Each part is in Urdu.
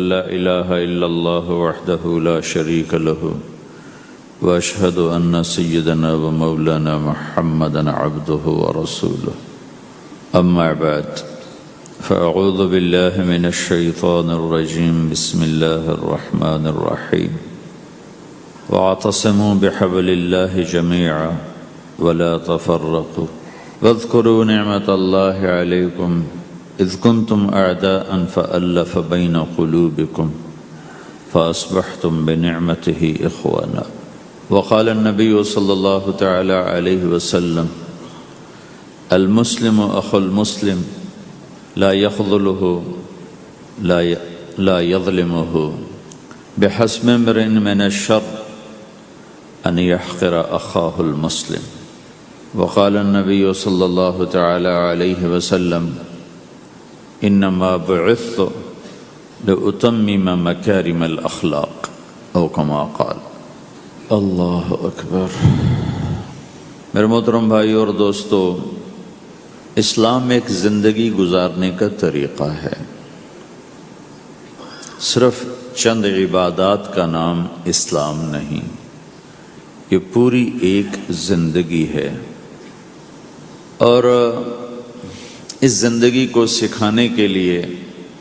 لا إله إلا الله وحده لا شريك له وأشهد أن سيدنا ومولانا محمدا عبده ورسوله أما بعد فأعوذ بالله من الشيطان الرجيم بسم الله الرحمن الرحيم واعتصموا بحبل الله جميعا ولا تفرقوا واذكروا نعمة الله عليكم إذ كنتم أعداء فألف بين قلوبكم فأصبحتم بنعمته إخوانا وقال النبي صلى الله تعالى عليه وسلم المسلم أخو المسلم لا يخذله لا يظلمه بحسب امرئ من الشر أن يحقر أخاه المسلم وقال النبي صلى الله تعالى عليه وسلم انما بعثت لأتمم مکارم الاخلاق او کما قال۔ اللہ اکبر۔ میرے محترم بھائی اور دوستو، اسلام ایک زندگی گزارنے کا طریقہ ہے، صرف چند عبادات کا نام اسلام نہیں، یہ پوری ایک زندگی ہے۔ اور اس زندگی کو سکھانے کے لیے،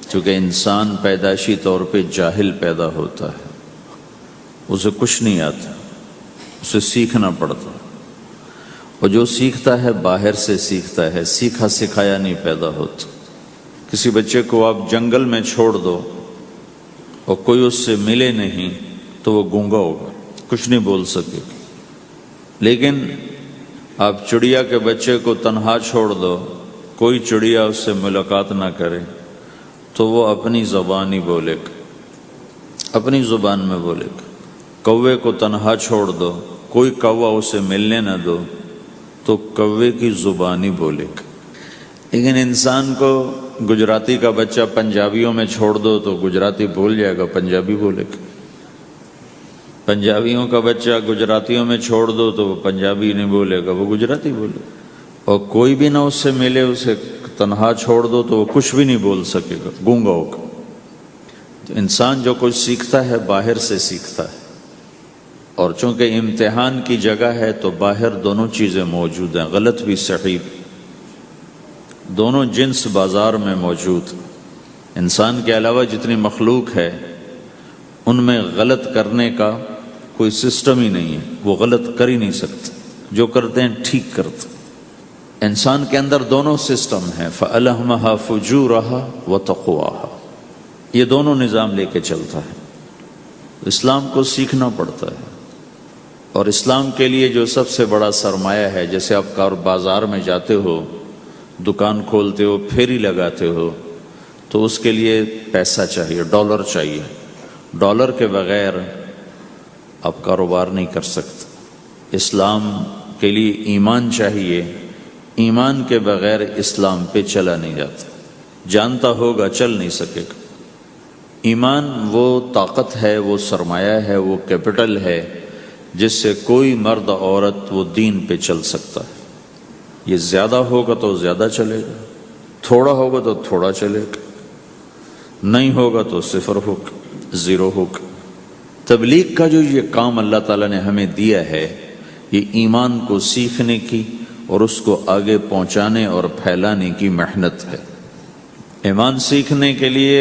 چونکہ انسان پیدائشی طور پہ جاہل پیدا ہوتا ہے، اسے کچھ نہیں آتا، اسے سیکھنا پڑتا، اور جو سیکھتا ہے باہر سے سیکھتا ہے، سیکھا سکھایا نہیں پیدا ہوتا۔ کسی بچے کو آپ جنگل میں چھوڑ دو اور کوئی اس سے ملے نہیں تو وہ گونگا ہوگا، کچھ نہیں بول سکے۔ لیکن آپ چڑیا کے بچے کو تنہا چھوڑ دو، کوئی چڑیا اس سے ملاقات نہ کرے تو وہ اپنی زبان ہی بولے گا، اپنی زبان میں بولے گا۔ کوے کو تنہا چھوڑ دو، کوئی کوا اسے ملنے نہ دو تو کوے کی زبان ہی بولے گا۔ لیکن انسان کو گجراتی کا بچہ پنجابیوں میں چھوڑ دو تو گجراتی بول جائے گا، پنجابی بولے گا۔ پنجابیوں کا بچہ گجراتیوں میں چھوڑ دو تو وہ پنجابی نہیں بولے گا، وہ گجراتی بولے گا۔ اور کوئی بھی نہ اس سے ملے، اسے تنہا چھوڑ دو تو وہ کچھ بھی نہیں بول سکے گا، گونگا ہوگا۔ تو انسان جو کچھ سیکھتا ہے باہر سے سیکھتا ہے، اور چونکہ امتحان کی جگہ ہے تو باہر دونوں چیزیں موجود ہیں، غلط بھی صحیح بھی، دونوں جنس بازار میں موجود۔ انسان کے علاوہ جتنی مخلوق ہے ان میں غلط کرنے کا کوئی سسٹم ہی نہیں ہے، وہ غلط کر ہی نہیں سکتے، جو کرتے ہیں ٹھیک کرتے۔ انسان کے اندر دونوں سسٹم ہیں، فَأَلْهَمَهَا فُجُورَهَا وَتَقْوَاهَا، یہ دونوں نظام لے کے چلتا ہے۔ اسلام کو سیکھنا پڑتا ہے، اور اسلام کے لیے جو سب سے بڑا سرمایہ ہے، جیسے آپ بازار میں جاتے ہو، دکان کھولتے ہو، پھیری لگاتے ہو، تو اس کے لیے پیسہ چاہیے، ڈالر چاہیے۔ ڈالر کے بغیر آپ کاروبار نہیں کر سکتے۔ اسلام کے لیے ایمان چاہیے، ایمان کے بغیر اسلام پہ چلا نہیں جاتا، جانتا ہوگا چل نہیں سکے گا۔ ایمان وہ طاقت ہے، وہ سرمایہ ہے، وہ کیپٹل ہے جس سے کوئی مرد عورت وہ دین پہ چل سکتا ہے۔ یہ زیادہ ہوگا تو زیادہ چلے گا، تھوڑا ہوگا تو تھوڑا چلے گا، نہیں ہوگا تو صفر ہوگا، زیرو ہوگا۔ تبلیغ کا جو یہ کام اللہ تعالیٰ نے ہمیں دیا ہے، یہ ایمان کو سیکھنے کی اور اس کو آگے پہنچانے اور پھیلانے کی محنت ہے۔ ایمان سیکھنے کے لیے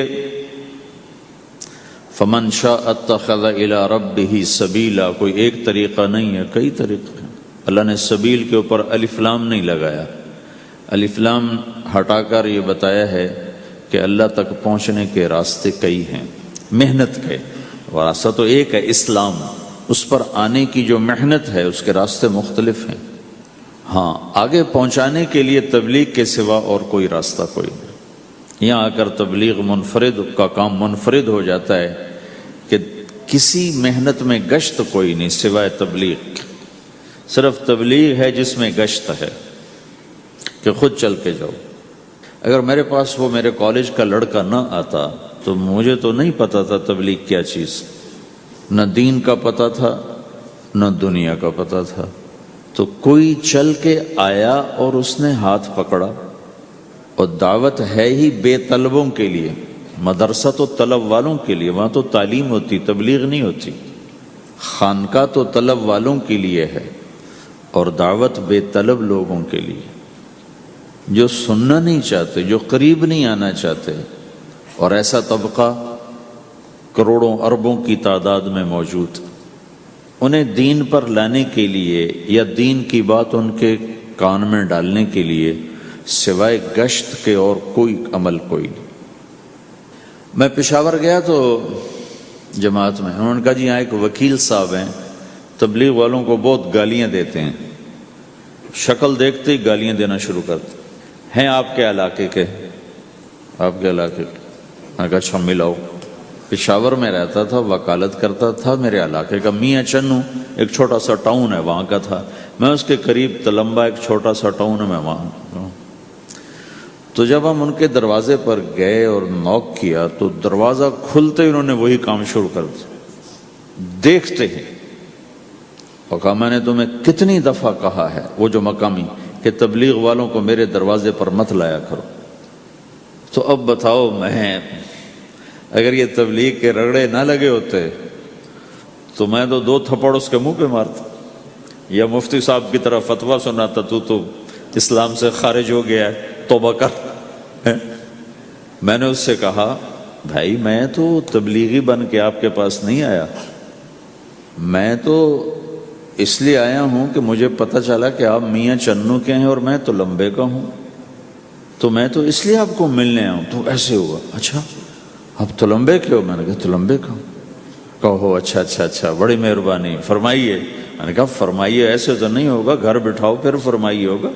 فَمَنْ شَاءَ اتَّخَذَ إِلَىٰ رَبِّهِ سَبِيلًا، کوئی ایک طریقہ نہیں ہے، کئی طریقے ہیں۔ اللہ نے سبیل کے اوپر الف لام نہیں لگایا، الف لام ہٹا کر یہ بتایا ہے کہ اللہ تک پہنچنے کے راستے کئی ہیں، محنت کے راستہ تو ایک ہے اسلام، اس پر آنے کی جو محنت ہے اس کے راستے مختلف ہیں۔ ہاں، آگے پہنچانے کے لیے تبلیغ کے سوا اور کوئی راستہ کوئی نہیں۔ یہاں آ کر تبلیغ منفرد کا کام منفرد ہو جاتا ہے کہ کسی محنت میں گشت کوئی نہیں سوائے تبلیغ، صرف تبلیغ ہے جس میں گشت ہے کہ خود چل کے جاؤ۔ اگر میرے پاس وہ میرے کالج کا لڑکا نہ آتا تو مجھے تو نہیں پتا تھا تبلیغ کیا چیز، نہ دین کا پتا تھا نہ دنیا کا پتا تھا۔ تو کوئی چل کے آیا اور اس نے ہاتھ پکڑا، اور دعوت ہے ہی بے طلبوں کے لیے، مدرسہ تو طلب والوں کے لیے، وہاں تو تعلیم ہوتی، تبلیغ نہیں ہوتی۔ خانقاہ تو طلب والوں کے لیے ہے اور دعوت بے طلب لوگوں کے لیے، جو سننا نہیں چاہتے، جو قریب نہیں آنا چاہتے، اور ایسا طبقہ کروڑوں اربوں کی تعداد میں موجود، انہیں دین پر لانے کے لیے یا دین کی بات ان کے کان میں ڈالنے کے لیے سوائے گشت کے اور کوئی عمل کوئی نہیں۔ میں پشاور گیا تو جماعت میں انہوں نے کہا جی یہاں ایک وکیل صاحب ہیں، تبلیغ والوں کو بہت گالیاں دیتے ہیں، شکل دیکھتے ہی گالیاں دینا شروع کرتے ہیں آپ کے علاقے کے؟ آپ کے علاقے کے؟ میں نے کہا اچھا ملاؤ۔ پشاور میں رہتا تھا، وکالت کرتا تھا، میرے علاقے کا میاں چنو ایک چھوٹا سا ٹاؤن ہے وہاں کا تھا، میں اس کے قریب تلمبا ایک چھوٹا سا ٹاؤن ہے میں وہاں۔ تو جب ہم ان کے دروازے پر گئے اور نوک کیا تو دروازہ کھلتے ہی انہوں نے وہی کام شروع کر دیا، دیکھتے ہیں، اور کہا میں نے تمہیں کتنی دفعہ کہا ہے، وہ جو مقامی، کہ تبلیغ والوں کو میرے دروازے پر مت لایا کرو۔ تو اب بتاؤ، میں اگر یہ تبلیغ کے رگڑے نہ لگے ہوتے تو میں تو 2 تھپڑ اس کے منہ پہ مارتا، یا مفتی صاحب کی طرف فتویٰ سناتا، تو اسلام سے خارج ہو گیا ہے، توبہ کر۔ میں نے اس سے کہا بھائی میں تو تبلیغی بن کے آپ کے پاس نہیں آیا، میں تو اس لیے آیا ہوں کہ مجھے پتہ چلا کہ آپ میاں چنو کے ہیں اور میں تو لمبے کا ہوں، تو میں تو اس لیے آپ کو ملنے آؤں۔ تو ایسے ہوا، اچھا آپ تو لمبے کے ہو؟ میں نے کہا تو لمبے کا ہوں۔ کہو اچھا اچھا اچھا، بڑی مہربانی، فرمائیے۔ میں نے کہا فرمائیے ایسے تو نہیں ہوگا، گھر بٹھاؤ پھر فرمائیے ہوگا۔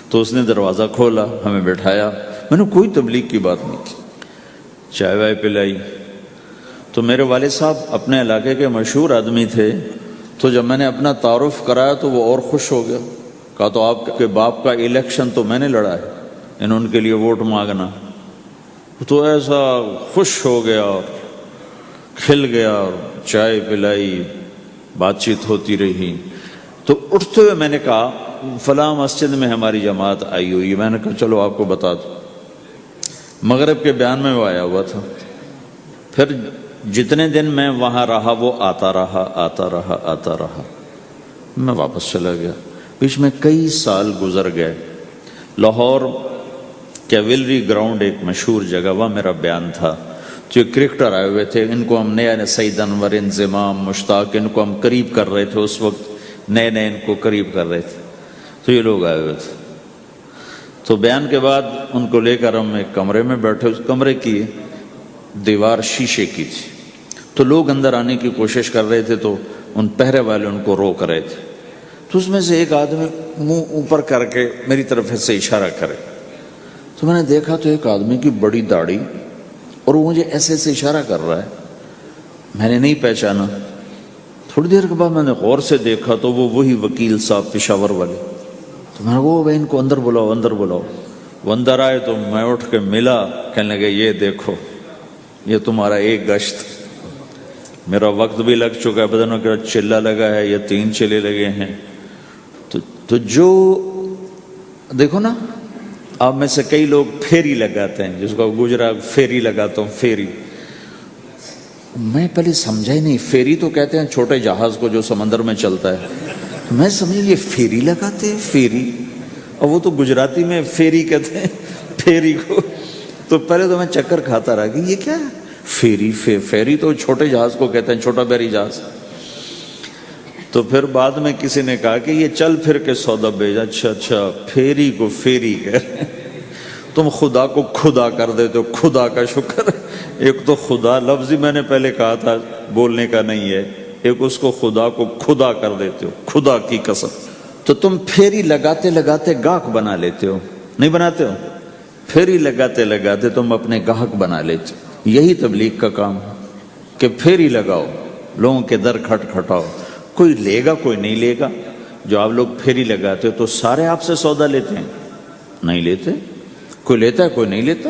تو اس نے دروازہ کھولا، ہمیں بٹھایا، میں نے کوئی تبلیغ کی بات نہیں کی، چائے وائے پلائی۔ تو میرے والد صاحب اپنے علاقے کے مشہور آدمی تھے، تو جب میں نے اپنا تعارف کرایا تو وہ اور خوش ہو گیا، کہا تو آپ کے باپ کا الیکشن تو میں نے لڑا ہے، انہوں ان کے لیے ووٹ مانگنا۔ تو ایسا خوش ہو گیا اور کھل گیا، اور چائے پلائی، بات چیت ہوتی رہی۔ تو اٹھتے ہوئے میں نے کہا فلاں مسجد میں ہماری جماعت آئی ہوئی ہے، میں نے کہا چلو آپ کو بتا دوں۔ مغرب کے بیان میں وہ آیا ہوا تھا۔ پھر جتنے دن میں وہاں رہا وہ آتا رہا آتا رہا آتا رہا، میں واپس چلا گیا۔ بیچ میں کئی سال گزر گئے۔ لاہور کیولری گراؤنڈ ایک مشہور جگہ، وہاں میرا بیان تھا۔ جو کرکٹر آئے ہوئے تھے، ان کو ہم نئے سعید انور، انضمام، مشتاق، ان کو ہم قریب کر رہے تھے، اس وقت نئے ان کو قریب کر رہے تھے، تو یہ لوگ آئے ہوئے تھے۔ تو بیان کے بعد ان کو لے کر ہم ایک کمرے میں بیٹھے، اس کمرے کی دیوار شیشے کی تھی، تو لوگ اندر آنے کی کوشش کر رہے تھے، تو ان پہرے والے ان کو روک رہے تھے۔ تو اس میں سے ایک آدمی منہ اوپر کر کے میری طرف سے اشارہ کرے، تو میں نے دیکھا تو ایک آدمی کی بڑی داڑھی، اور وہ مجھے ایسے ایسے اشارہ کر رہا ہے، میں نے نہیں پہچانا۔ تھوڑی دیر کے بعد میں نے غور سے دیکھا تو وہ وہی وکیل صاحب پشاور والے۔ تو میں نے کہا بھائی ان کو اندر بلاؤ، اندر بلاؤ۔ وہ اندر آئے تو میں اٹھ کے ملا، کہنے لگے یہ دیکھو یہ تمہارا ایک گشت، میرا وقت بھی لگ چکا ہے، پتہ نہیں کیا چلہ لگا ہے یا 3 چلے لگے ہیں۔ تو جو دیکھو نا، آپ میں سے کئی لوگ پھیری لگاتے ہیں، جس کو گجرا پھیری لگاتا ہوں، پھیری۔ میں پہلے سمجھا ہی نہیں، پھیری تو کہتے ہیں چھوٹے جہاز کو جو سمندر میں چلتا ہے، میں سمجھا یہ پھیری لگاتے ہیں، پھیری، اور وہ تو گجراتی میں پھیری کہتے ہیں پھیری کو۔ تو پہلے تو میں چکر کھاتا رہا کہ یہ کیا ہے پھیری، پھیری تو چھوٹے جہاز کو کہتے ہیں، چھوٹا بحری جہاز۔ تو پھر بعد میں کسی نے کہا کہ یہ چل پھر کے سودا بھیجا، اچھا پھیری کو پھیری کہہ، تم خدا کو خدا کر دیتے ہو، خدا کا شکر۔ ایک تو خدا لفظ ہی میں نے پہلے کہا تھا بولنے کا نہیں ہے، ایک اس کو خدا کو خدا کر دیتے ہو، خدا کی قسم۔ تو تم پھیری لگاتے لگاتے گاہک بنا لیتے ہو، نہیں بناتے ہو؟ پھیری لگاتے لگاتے تم اپنے گاہک بنا لیتے ہو۔ یہی تبلیغ کا کام ہے کہ پھیری لگاؤ، لوگوں کے در کھٹکھٹاؤ، کوئی لے گا کوئی نہیں لے گا۔ جو آپ لوگ پھیری لگاتے ہو تو سارے آپ سے سودا لیتے ہیں؟ نہیں لیتے، کوئی لیتا ہے کوئی نہیں لیتا،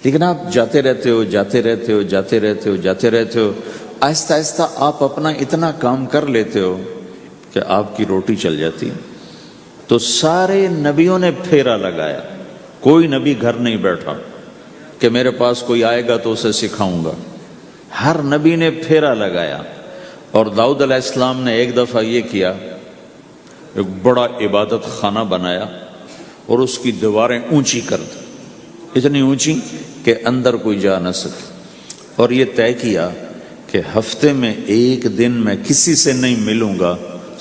لیکن آپ جاتے رہتے ہو، جاتے رہتے ہو، جاتے رہتے ہو، جاتے رہتے ہو، آہستہ آہستہ آپ اپنا اتنا کام کر لیتے ہو کہ آپ کی روٹی چل جاتی ہے۔ تو سارے نبیوں نے پھیرا لگایا، کوئی نبی گھر نہیں بیٹھا، کہ میرے پاس کوئی آئے گا تو اسے سکھاؤں گا. ہر نبی نے پھیرا لگایا. اور داؤد علیہ السلام نے ایک دفعہ یہ کیا، ایک بڑا عبادت خانہ بنایا اور اس کی دیواریں اونچی کر دی، اتنی اونچی کہ اندر کوئی جا نہ سکے، اور یہ طے کیا کہ ہفتے میں ایک دن میں کسی سے نہیں ملوں گا،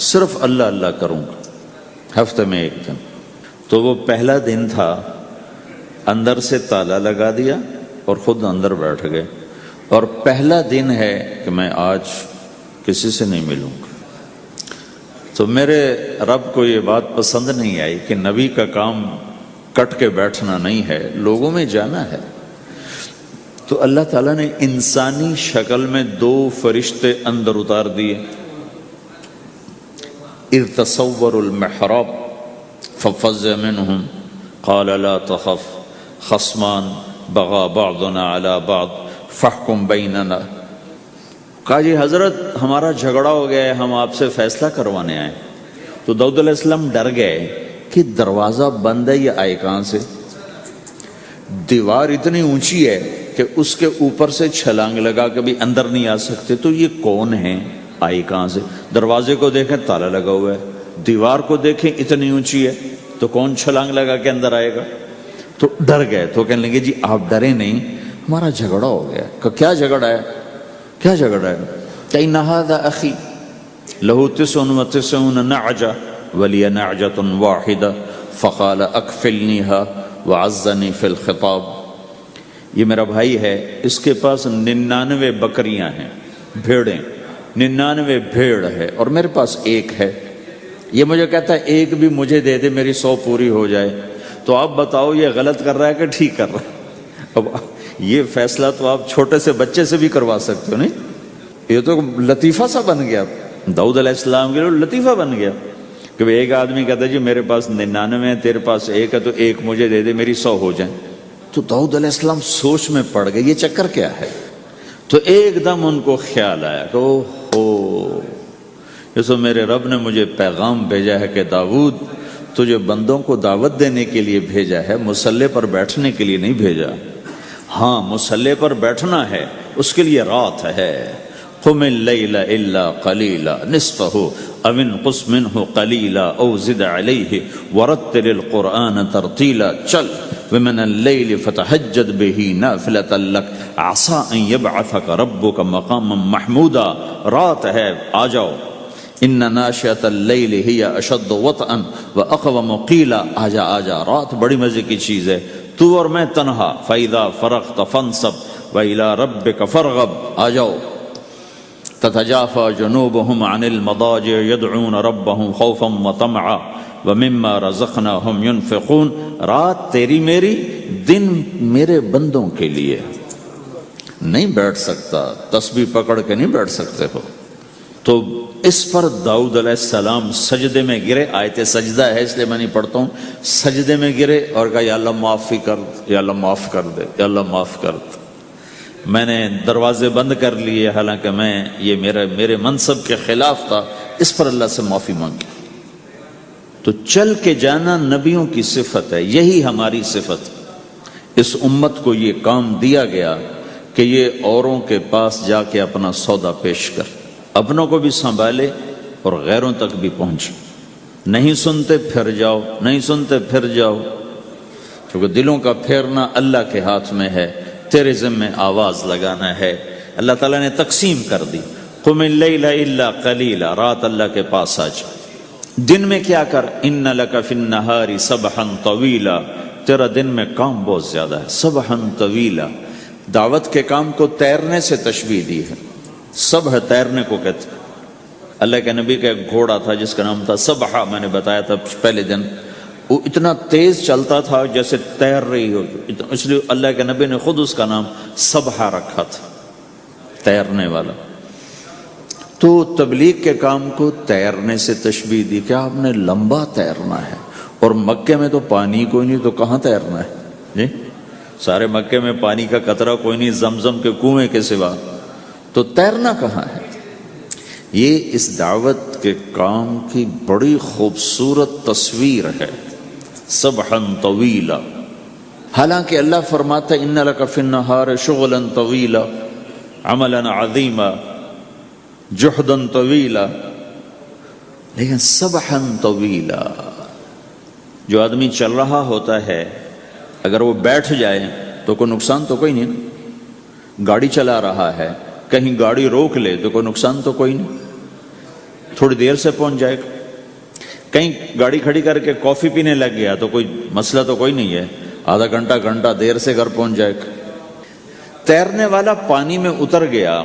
صرف اللہ اللہ کروں گا ہفتے میں ایک دن. تو وہ پہلا دن تھا، اندر سے تالا لگا دیا اور خود اندر بیٹھ گئے، اور پہلا دن ہے کہ میں آج کسی سے نہیں ملوں گا. تو میرے رب کو یہ بات پسند نہیں آئی کہ نبی کا کام کٹ کے بیٹھنا نہیں ہے، لوگوں میں جانا ہے. تو اللہ تعالیٰ نے انسانی شکل میں 2 فرشتے اندر اتار دیے. اذ تصوروا المحراب ففزع منهم قال لا تخف خصمان بغى بعضنا على بعض فاحكم بيننا. کہا جی حضرت ہمارا جھگڑا ہو گیا ہے، ہم آپ سے فیصلہ کروانے آئے. تو داؤد علیہ السلام ڈر گئے کہ دروازہ بند ہے، یہ آئے کہاں سے؟ دیوار اتنی اونچی ہے کہ اس کے اوپر سے چھلانگ لگا کے بھی اندر نہیں آ سکتے، تو یہ کون ہیں، آئے کہاں سے؟ دروازے کو دیکھیں تالا لگا ہوا ہے، دیوار کو دیکھیں اتنی اونچی ہے، تو کون چھلانگ لگا کے اندر آئے گا؟ تو ڈر گئے. تو کہنے لگے جی آپ ڈرے نہیں، ہمارا جھگڑا ہو گیا. کہ کیا جھگڑا ہے؟ کیا جھگڑا ہے؟ کہ هذا اخی له 99 نعجة ولی نعجة واحدة فقال اکفلنیها وعزنی فی الخطاب. یہ میرا بھائی ہے، اس کے پاس 99 بکریاں ہیں، بھیڑیں، 99 بھیڑ ہے، اور میرے پاس ایک ہے. یہ مجھے کہتا ہے ایک بھی مجھے دے دے، میری 100 پوری ہو جائے. تو آپ بتاؤ یہ غلط کر رہا ہے کہ ٹھیک کر رہا ہے؟ اب یہ فیصلہ تو آپ چھوٹے سے بچے سے بھی کروا سکتے ہو. نہیں، یہ تو لطیفہ سا بن گیا، داؤد علیہ السلام کے لیے لطیفہ بن گیا کہ ایک آدمی کہتا ہے جی میرے پاس 99 ہے، تیرے پاس ایک ہے، تو ایک مجھے دے دے، میری 100 ہو جائیں. تو داؤد علیہ السلام سوچ میں پڑ گئے یہ چکر کیا ہے. تو ایک دم ان کو خیال آیا کہ اوہو، یہ تو میرے رب نے مجھے پیغام بھیجا ہے کہ داؤد تجھے بندوں کو دعوت دینے کے لیے بھیجا ہے، مصلی پر بیٹھنے کے لیے نہیں بھیجا. ہاں مصلی پر بیٹھنا ہے، اس کے لیے رات ہے. قم اللیل الا قلیلا نصفہ او انقص منہ قلیلا او زد علیہ ورتل القرآن ترتیلا. چل ومن اللیل فتہجد بہ نافلۃ لک عسیٰ ان یبعثک ربک مقاما محمودا. رات ہے، آ جاؤ. ان ناشئۃ اللیل ہی اشد وطئا واقوم قیلا. آجا آجا، رات بڑی مزے کی چیز ہے، تو اور میں تنہا. فاذا فرغت فانصب والى ربک فارغب. آ جاؤ. تتجافى جنوبهم عن المضاجع يدعون ربهم خوفا وطمعا ومما رزقناهم ينفقون. رات تیری میری، دن میرے بندوں کے لیے. نہیں بیٹھ سکتا، تسبیح پکڑ کے نہیں بیٹھ سکتے ہو. تو اس پر داؤد علیہ السلام سجدے میں گرے. آیت سجدہ ہے اس لیے میں نہیں پڑھتا ہوں. سجدے میں گرے اور کہا یا اللہ معافی کر، یا اللہ معاف کر دے، یا اللہ معاف کر دے. میں نے دروازے بند کر لیے، حالانکہ یہ میرے منصب کے خلاف تھا. اس پر اللہ سے معافی مانگی. تو چل کے جانا نبیوں کی صفت ہے، یہی ہماری صفت. اس امت کو یہ کام دیا گیا کہ یہ اوروں کے پاس جا کے اپنا سودا پیش کر، اپنوں کو بھی سنبھالے اور غیروں تک بھی پہنچے. نہیں سنتے پھر جاؤ، نہیں سنتے پھر جاؤ، کیونکہ دلوں کا پھیرنا اللہ کے ہاتھ میں ہے. تیرے ذمہ آواز لگانا ہے. اللہ تعالیٰ نے تقسیم کر دی. قم اللیل الا قلیلا، رات اللہ کے پاس آ جا. دن میں کیا کر، ان لک فی النہار سبحا طویلا، تیرا دن میں کام بہت زیادہ ہے. سبحا طویلا، دعوت کے کام کو تیرنے سے تشبیہ دی ہے. سبح تیرنے کو کہتے. اللہ کے نبی کا ایک گھوڑا تھا جس کا نام تھا سبحہ، میں نے بتایا تھا پہلے دن. وہ اتنا تیز چلتا تھا جیسے تیر رہی ہو، اس لیے اللہ کے نبی نے خود اس کا نام سبحہ رکھا تھا، تیرنے والا. تو تبلیغ کے کام کو تیرنے سے تشبیہ دی کہ آپ نے لمبا تیرنا ہے. اور مکے میں تو پانی کوئی نہیں، تو کہاں تیرنا ہے جی؟ سارے مکے میں پانی کا قطرہ کوئی نہیں زمزم کے کنویں کے سوا، تو تیرنا کہاں ہے؟ یہ اس دعوت کے کام کی بڑی خوبصورت تصویر ہے. سبحا طویلا، حالانکہ اللہ فرماتا ہے ان لک فی النہار شغلا طویلا عملا عظیما جہدا طویلا، لیکن سبحا طویلا، جو آدمی چل رہا ہوتا ہے اگر وہ بیٹھ جائے تو کوئی نقصان تو کوئی نہیں، گاڑی چلا رہا ہے کہیں گاڑی روک لے تو کوئی نقصان تو کوئی نہیں، تھوڑی دیر سے پہنچ جائے گا، کہیں گاڑی کھڑی کر کے کافی پینے لگ گیا تو کوئی مسئلہ تو کوئی نہیں ہے، آدھا گھنٹہ دیر سے گھر پہنچ جائے گا۔ تیرنے والا پانی میں اتر گیا،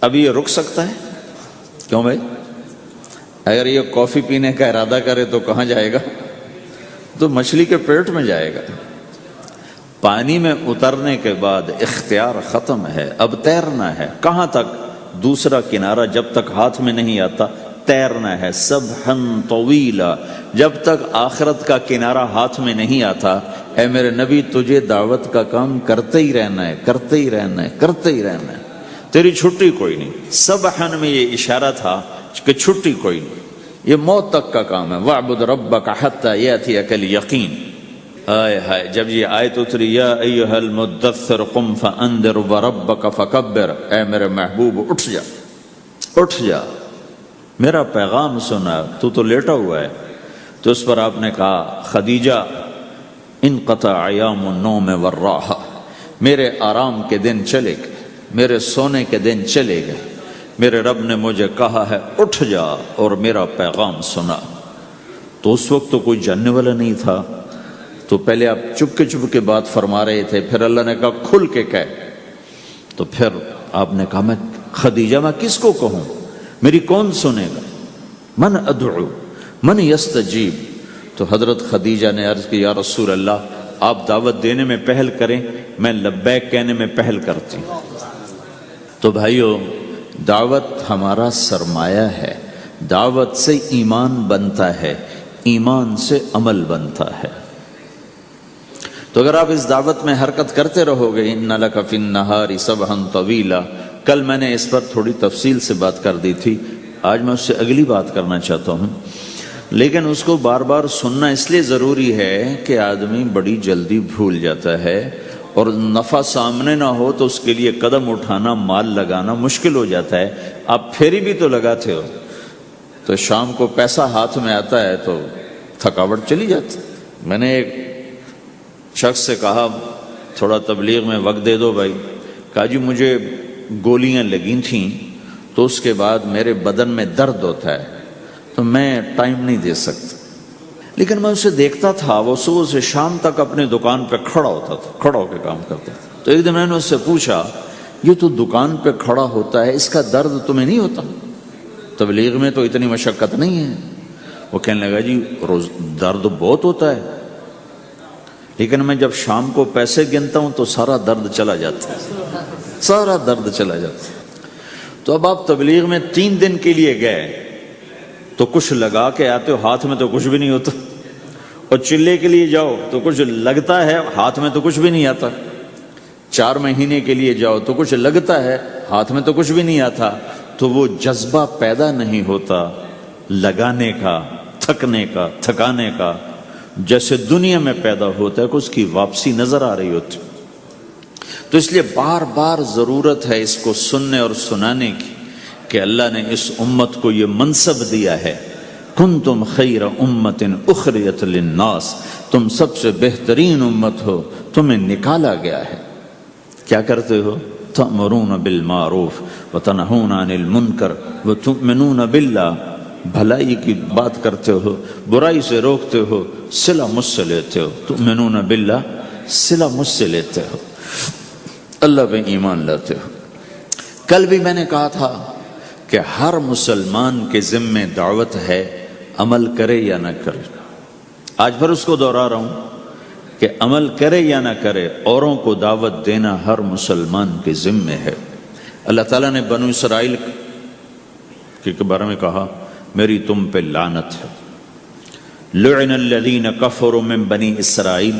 اب یہ رک سکتا ہے؟ کیوں بھائی؟ اگر یہ کافی پینے کا ارادہ کرے تو کہاں جائے گا؟ تو مچھلی کے پیٹ میں جائے گا۔ پانی میں اترنے کے بعد اختیار ختم ہے، اب تیرنا ہے۔ کہاں تک؟ دوسرا کنارہ جب تک ہاتھ میں نہیں آتا تیرنا ہے، سبحا طویلا، جب تک آخرت کا کنارہ ہاتھ میں نہیں آتا۔ اے میرے نبی، تجھے دعوت کا کام کرتے ہی رہنا ہے، کرتے ہی رہنا ہے، کرتے ہی رہنا ہے، تیری چھٹی کوئی نہیں۔ سبحا میں یہ اشارہ تھا کہ چھٹی کوئی نہیں، یہ موت تک کا کام ہے۔ وَاعْبُدْ رَبَّكَ حَتَّى يَأْتِيَكَ الْيَقِينُ۔ آئے ہائے، جب یہ آیت اتری یا ایھا المدثر قم فانذر وربک فکبر، اے میرے محبوب اٹھ جا، اٹھ جا، میرا پیغام سنا، تو لیٹا ہوا ہے۔ تو اس پر آپ نے کہا خدیجہ انقطع ایام النوم والراحہ، میرے آرام کے دن چلے گئے، میرے سونے کے دن چلے گئے، میرے رب نے مجھے کہا ہے اٹھ جا اور میرا پیغام سنا۔ تو اس وقت تو کوئی جاننے والا نہیں تھا، تو پہلے آپ چپ کے بات فرما رہے تھے، پھر اللہ نے کہا کھل کے کہہ، تو پھر آپ نے کہا میں خدیجہ میں کس کو کہوں، میری کون سنے گا، من ادعو من یستجیب۔ تو حضرت خدیجہ نے عرض کی یا رسول اللہ آپ دعوت دینے میں پہل کریں، میں لبیک کہنے میں پہل کرتی ہوں۔ تو بھائیو، دعوت ہمارا سرمایہ ہے، دعوت سے ایمان بنتا ہے، ایمان سے عمل بنتا ہے۔ تو اگر آپ اس دعوت میں حرکت کرتے رہو گے، ان لک فی النہار سبحا طویلا، کل میں نے اس پر تھوڑی تفصیل سے بات کر دی تھی، آج میں اس سے اگلی بات کرنا چاہتا ہوں، لیکن اس کو بار بار سننا اس لیے ضروری ہے کہ آدمی بڑی جلدی بھول جاتا ہے، اور نفع سامنے نہ ہو تو اس کے لیے قدم اٹھانا، مال لگانا مشکل ہو جاتا ہے۔ آپ پھیری بھی تو لگاتے ہو، تو شام کو پیسہ ہاتھ میں آتا ہے تو تھکاوٹ چلی جاتی۔ میں نے ایک شخص سے کہا تھوڑا تبلیغ میں وقت دے دو بھائی، کہا جی مجھے گولیاں لگی تھیں تو اس کے بعد میرے بدن میں درد ہوتا ہے تو میں ٹائم نہیں دے سکتا، لیکن میں اسے دیکھتا تھا وہ صبح سے شام تک اپنے دکان پہ کھڑا ہوتا تھا، کھڑا ہو کے کام کرتا تھا۔ تو ایک دن میں نے اس سے پوچھا یہ تو دکان پہ کھڑا ہوتا ہے، اس کا درد تمہیں نہیں ہوتا؟ تبلیغ میں تو اتنی مشقت نہیں ہے۔ وہ کہنے لگا جی روز درد بہت ہوتا ہے، لیکن میں جب شام کو پیسے گنتا ہوں تو سارا درد چلا جاتا ہے، سارا درد چلا جاتا ہے۔ تو اب آپ تبلیغ میں 3 دن کے لیے گئے تو کچھ لگا کے آتے ہو، ہاتھ میں تو کچھ بھی نہیں ہوتا، اور چلے کے لیے جاؤ تو کچھ لگتا ہے، ہاتھ میں تو کچھ بھی نہیں آتا۔ 4 مہینے کے لیے جاؤ تو کچھ لگتا ہے، ہاتھ میں تو کچھ بھی نہیں آتا۔ تو وہ جذبہ پیدا نہیں ہوتا لگانے کا، تھکنے کا، تھکانے کا، جیسے دنیا میں پیدا ہوتا ہے کہ اس کی واپسی نظر آ رہی ہوتی۔ تو اس لیے بار بار ضرورت ہے اس کو سننے اور سنانے کی کہ اللہ نے اس امت کو یہ منصب دیا ہے، کنتم خیر امت اخرجت للناس، تم سب سے بہترین امت ہو، تمہیں نکالا گیا ہے۔ کیا کرتے ہو؟ تأمرون بالمعروف وتنہون عن المنکر وتؤمنون باللہ، بھلائی کی بات کرتے ہو، برائی سے روکتے ہو، صلہ مجھ سے لیتے ہو، تؤمنون باللہ، صلہ مجھ سے لیتے ہو، اللہ پہ ایمان لاتے ہو۔ کل بھی میں نے کہا تھا کہ ہر مسلمان کے ذمے دعوت ہے، عمل کرے یا نہ کرے۔ آج پھر اس کو دہرا رہا ہوں کہ عمل کرے یا نہ کرے، اوروں کو دعوت دینا ہر مسلمان کے ذمے ہے۔ اللہ تعالیٰ نے بنو اسرائیل کے بارے میں کہا میری تم پہ لعنت ہے، لعن الذین کفروا من بنی اسرائیل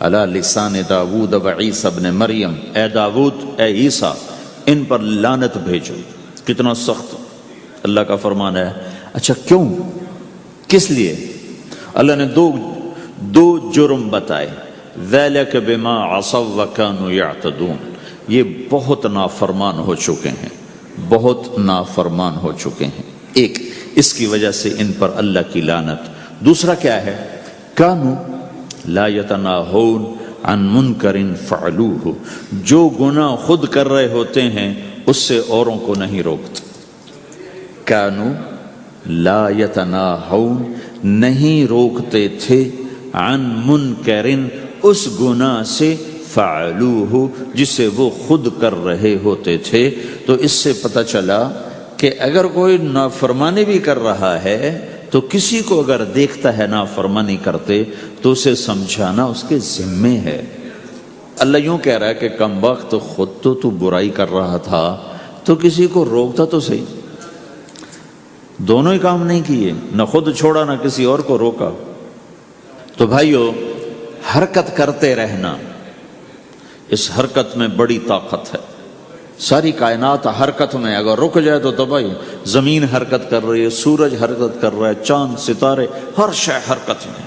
علی لسان داود و عیسی ابن مریم، اے داود، اے عیسیٰ، ان پر لعنت بھیجو۔ کتنا سخت اللہ کا فرمان ہے۔ اچھا کیوں، کس لیے؟ اللہ نے دو جرم بتائے۔ ذَلِكَ بِمَا عَصَوْا وَكَانُوا يَعْتَدُونَ، یہ بہت نافرمان ہو چکے ہیں، بہت نافرمان ہو چکے ہیں۔ ایک اس کی وجہ سے ان پر اللہ کی لعنت۔ دوسرا کیا ہے؟ کانوا لا یتناہون عن منکر فعلوہ، جو گناہ خود کر رہے ہوتے ہیں اس سے اوروں کو نہیں روکتے۔ کانوا لا یتناہون، نہیں روکتے تھے، عن منکر، اس گناہ سے، فعلوہ، جسے وہ خود کر رہے ہوتے تھے۔ تو اس سے پتہ چلا کہ اگر کوئی نافرمانی بھی کر رہا ہے تو کسی کو اگر دیکھتا ہے نافرمانی کرتے تو اسے سمجھانا اس کے ذمے ہے۔ اللہ یوں کہہ رہا ہے کہ کم وقت خود تو برائی کر رہا تھا تو کسی کو روکتا تو صحیح۔ دونوں ہی کام نہیں کیے، نہ خود چھوڑا نہ کسی اور کو روکا۔ تو بھائیو، حرکت کرتے رہنا، اس حرکت میں بڑی طاقت ہے۔ ساری کائنات حرکت میں، اگر رک جائے تو تباہی۔ زمین حرکت کر رہی ہے، سورج حرکت کر رہا ہے، چاند ستارے، ہر شے حرکت میں۔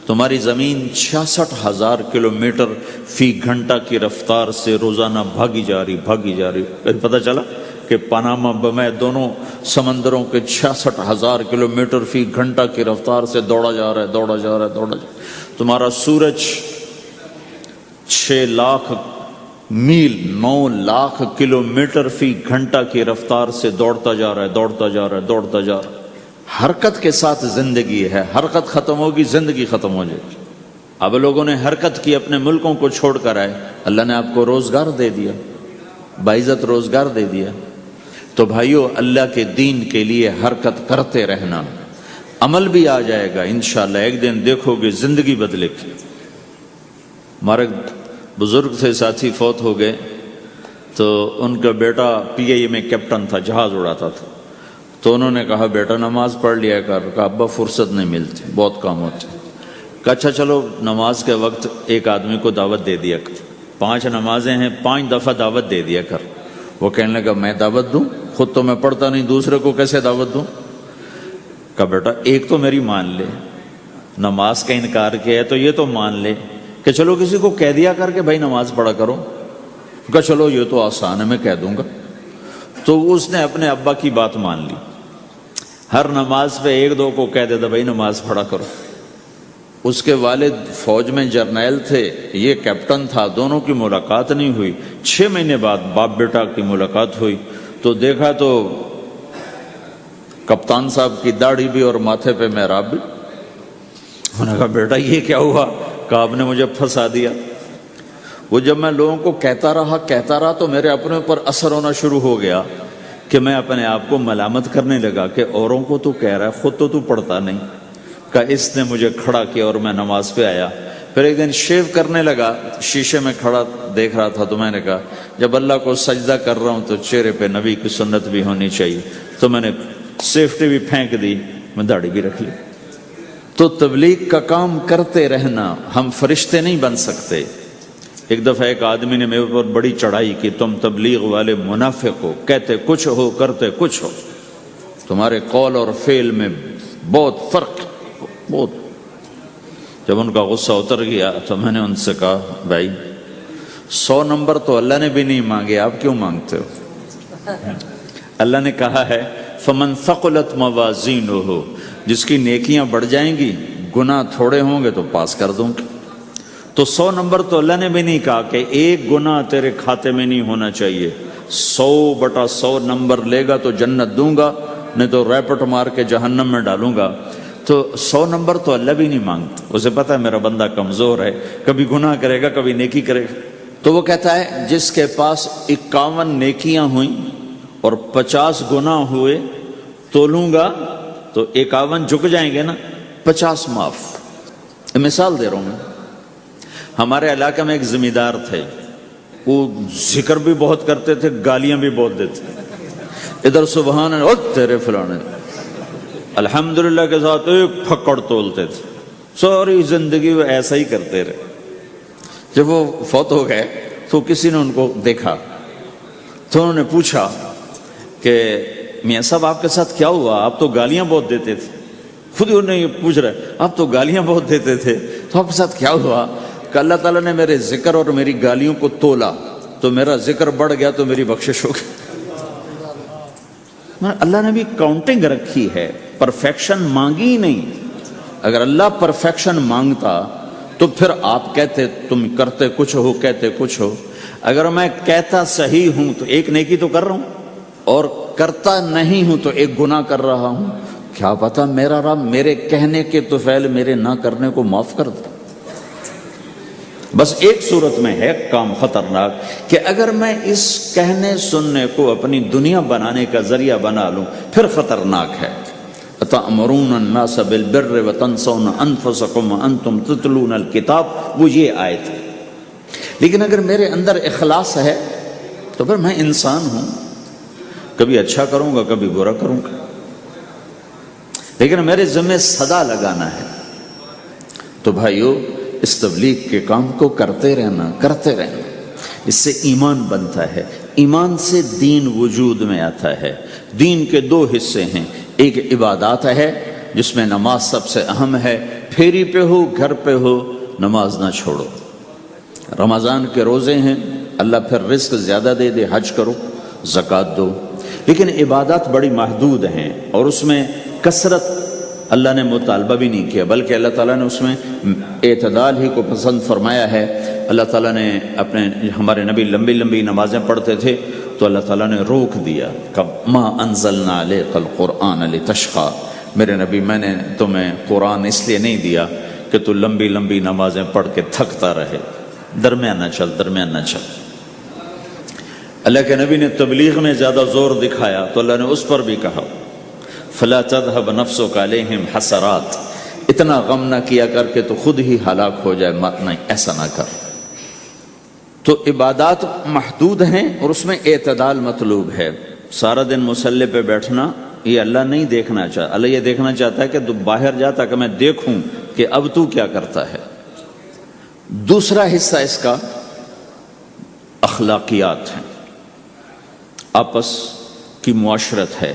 تمہاری زمین 66,000 کلومیٹر فی گھنٹہ کی رفتار سے روزانہ بھاگی جا رہی۔ پتہ چلا کہ پاناما بمے دونوں سمندروں کے 66,000 کلومیٹر فی گھنٹہ کی رفتار سے دوڑا جا رہا ہے۔ تمہارا سورج 6 لاکھ میل 9 لاکھ کلومیٹر فی گھنٹہ کی رفتار سے دوڑتا جا رہا ہے۔ حرکت کے ساتھ زندگی ہے، حرکت ختم ہوگی زندگی ختم ہو جائے گی۔ اب لوگوں نے حرکت کی، اپنے ملکوں کو چھوڑ کر آئے، اللہ نے آپ کو روزگار دے دیا، باعزت روزگار دے دیا۔ تو بھائیو، اللہ کے دین کے لیے حرکت کرتے رہنا، عمل بھی آ جائے گا انشاءاللہ۔ ایک دن دیکھو گے زندگی بدلے گی۔ ہمارے بزرگ تھے، ساتھی فوت ہو گئے، تو ان کا بیٹا PIA میں کیپٹن تھا، جہاز اڑاتا تھا۔ تو انہوں نے کہا بیٹا نماز پڑھ لیا کر۔ کہا ابا فرصت نہیں ملتی، بہت کام ہوتے۔ کہا اچھا چلو نماز کے وقت ایک آدمی کو دعوت دے دیا کر، 5 نمازیں ہیں، 5 دفعہ دعوت دے دیا کر۔ وہ کہنے لگا میں دعوت دوں؟ خود تو میں پڑھتا نہیں، دوسرے کو کیسے دعوت دوں؟ کہا بیٹا ایک تو میری مان لے، نماز کا انکار کیا ہے تو یہ تو مان لے کہ چلو کسی کو کہہ دیا کر کے بھائی نماز پڑھا کرو۔ کہا چلو یہ تو آسان ہے، میں کہہ دوں گا۔ تو اس نے اپنے ابا کی بات مان لی، ہر نماز پہ 1-2 کو کہہ دیتا بھائی نماز پڑھا کرو۔ اس کے والد فوج میں جرنیل تھے، یہ کیپٹن تھا، دونوں کی ملاقات نہیں ہوئی۔ 6 مہینے بعد باپ بیٹا کی ملاقات ہوئی تو دیکھا تو کپتان صاحب کی داڑھی بھی اور ماتھے پہ محراب بھی۔ انہوں نے کہا بیٹا یہ کیا ہوا؟ کہا آپ نے مجھے پھنسا دیا۔ وہ جب میں لوگوں کو کہتا رہا تو میرے اپنے اوپر اثر ہونا شروع ہو گیا کہ میں اپنے آپ کو ملامت کرنے لگا کہ اوروں کو تو کہہ رہا ہے، خود تو پڑھتا نہیں۔ کہا اس نے مجھے کھڑا کیا اور میں نماز پہ آیا۔ پھر ایک دن شیو کرنے لگا، شیشے میں کھڑا دیکھ رہا تھا تو میں نے کہا جب اللہ کو سجدہ کر رہا ہوں تو چہرے پہ نبی کی سنت بھی ہونی چاہیے۔ تو میں نے سیفٹی بھی پھینک دی، میں داڑھی بھی رکھ لی۔ تو تبلیغ کا کام کرتے رہنا، ہم فرشتے نہیں بن سکتے۔ ایک دفعہ ایک آدمی نے میرے اوپر بڑی چڑھائی کی، تم تبلیغ والے منافق ہو، کہتے کچھ ہو کرتے کچھ ہو، تمہارے قول اور فعل میں بہت فرق، بہت۔ جب ان کا غصہ اتر گیا تو میں نے ان سے کہا بھائی 100 نمبر تو اللہ نے بھی نہیں مانگے، آپ کیوں مانگتے ہو؟ اللہ نے کہا ہے فمن ثقلت موازینہ، جس کی نیکیاں بڑھ جائیں گی گناہ تھوڑے ہوں گے تو پاس کر دوں گی۔ تو 100 نمبر تو اللہ نے بھی نہیں کہا کہ ایک گناہ تیرے کھاتے میں نہیں ہونا چاہیے، 100/100 نمبر لے گا تو جنت دوں گا، نہیں تو ریپٹ مار کے جہنم میں ڈالوں گا۔ تو 100 نمبر تو اللہ بھی نہیں مانگتا، اسے پتہ ہے میرا بندہ کمزور ہے، کبھی گناہ کرے گا کبھی نیکی کرے گا۔ تو وہ کہتا ہے جس کے پاس 51 نیکیاں ہوئیں اور 50 گناہ ہوئے تولوں گا تو 51 جھک جائیں گے نا، 50 معاف۔ مثال دے رہا ہوں میں، ہمارے علاقے میں ایک ذمہ دار تھے، وہ ذکر بھی بہت کرتے تھے، گالیاں بھی بہت دیتے، ادھر سبحان اللہ تیرے فلانے، الحمدللہ کے ساتھ ایک پھکڑ تولتے تھے، ساری زندگی وہ ایسا ہی کرتے رہے۔ جب وہ فوت ہو گئے تو کسی نے ان کو دیکھا تو انہوں نے پوچھا کہ میاں صاحب آپ کے ساتھ کیا ہوا؟ آپ تو گالیاں بہت دیتے تھے۔ خود انہیں یہ پوچھ رہے آپ تو گالیاں بہت دیتے تھے تو آپ کے ساتھ کیا ہوا؟ کہ اللہ تعالیٰ نے میرے ذکر اور میری گالیوں کو تولا تو میرا ذکر بڑھ گیا تو میری بخشش ہو گئی۔ اللہ نے بھی کاؤنٹنگ رکھی ہے، پرفیکشن مانگی ہی نہیں۔ اگر اللہ پرفیکشن مانگتا تو پھر آپ کہتے تم کرتے کچھ ہو کہتے کچھ ہو۔ اگر میں کہتا صحیح ہوں تو ایک نیکی تو کر رہا ہوں، اور کرتا نہیں ہوں تو ایک گناہ کر رہا ہوں۔ کیا پتا میرا رب میرے کہنے کے تو فعل میرے نہ کرنے کو معاف کر دے۔ بس ایک صورت میں ہے کام خطرناک کہ اگر میں اس کہنے سننے کو اپنی دنیا بنانے کا ذریعہ بنا لوں پھر خطرناک ہے۔ أَتَأْمُرُونَ النَّاسَ بِالْبِرِّ وَتَنْسَوْنَ أَنفُسَكُمْ وَأَنْتُمْ تُتْلُونَ الْكِتَابَ، وہ یہ آیت ہے۔ لیکن اگر میرے اندر اخلاص ہے تو پھر میں انسان ہوں، کبھی اچھا کروں گا کبھی برا کروں گا، لیکن میرے ذمہ صدا لگانا ہے۔ تو بھائیو اس تبلیغ کے کام کو کرتے رہنا۔ اس سے ایمان بنتا ہے، ایمان سے دین وجود میں آتا ہے۔ دین کے دو حصے ہیں، ایک عبادات ہے جس میں نماز سب سے اہم ہے، پھیری پہ ہو گھر پہ ہو نماز نہ چھوڑو۔ رمضان کے روزے ہیں، اللہ پھر رزق زیادہ دے دے، حج کرو، زکوٰۃ دو، لیکن عبادات بڑی محدود ہیں اور اس میں کثرت اللہ نے مطالبہ بھی نہیں کیا، بلکہ اللہ تعالیٰ نے اس میں اعتدال ہی کو پسند فرمایا ہے۔ اللہ تعالیٰ نے ہمارے نبی لمبی لمبی نمازیں پڑھتے تھے تو اللہ تعالیٰ نے روک دیا کہ ما انزلنا علیک القرآن لتشقی، میرے نبی میں نے تمہیں قرآن اس لیے نہیں دیا کہ تو لمبی لمبی نمازیں پڑھ کے تھکتا رہے، درمیان نہ چل۔ اللہ کے نبی نے تبلیغ میں زیادہ زور دکھایا تو اللہ نے اس پر بھی کہا فلا تذهب نفسك عليهم حسرات، اتنا غم نہ کیا کر کے تو خود ہی ہلاک ہو جائے، مت نہیں، ایسا نہ کر۔ تو عبادات محدود ہیں اور اس میں اعتدال مطلوب ہے۔ سارا دن مصلی پہ بیٹھنا یہ اللہ نہیں دیکھنا چاہتا، اللہ یہ دیکھنا چاہتا ہے کہ تو باہر جا تاکہ میں دیکھوں کہ اب تو کیا کرتا ہے۔ دوسرا حصہ اس کا اخلاقیات ہیں، آپس کی معاشرت ہے۔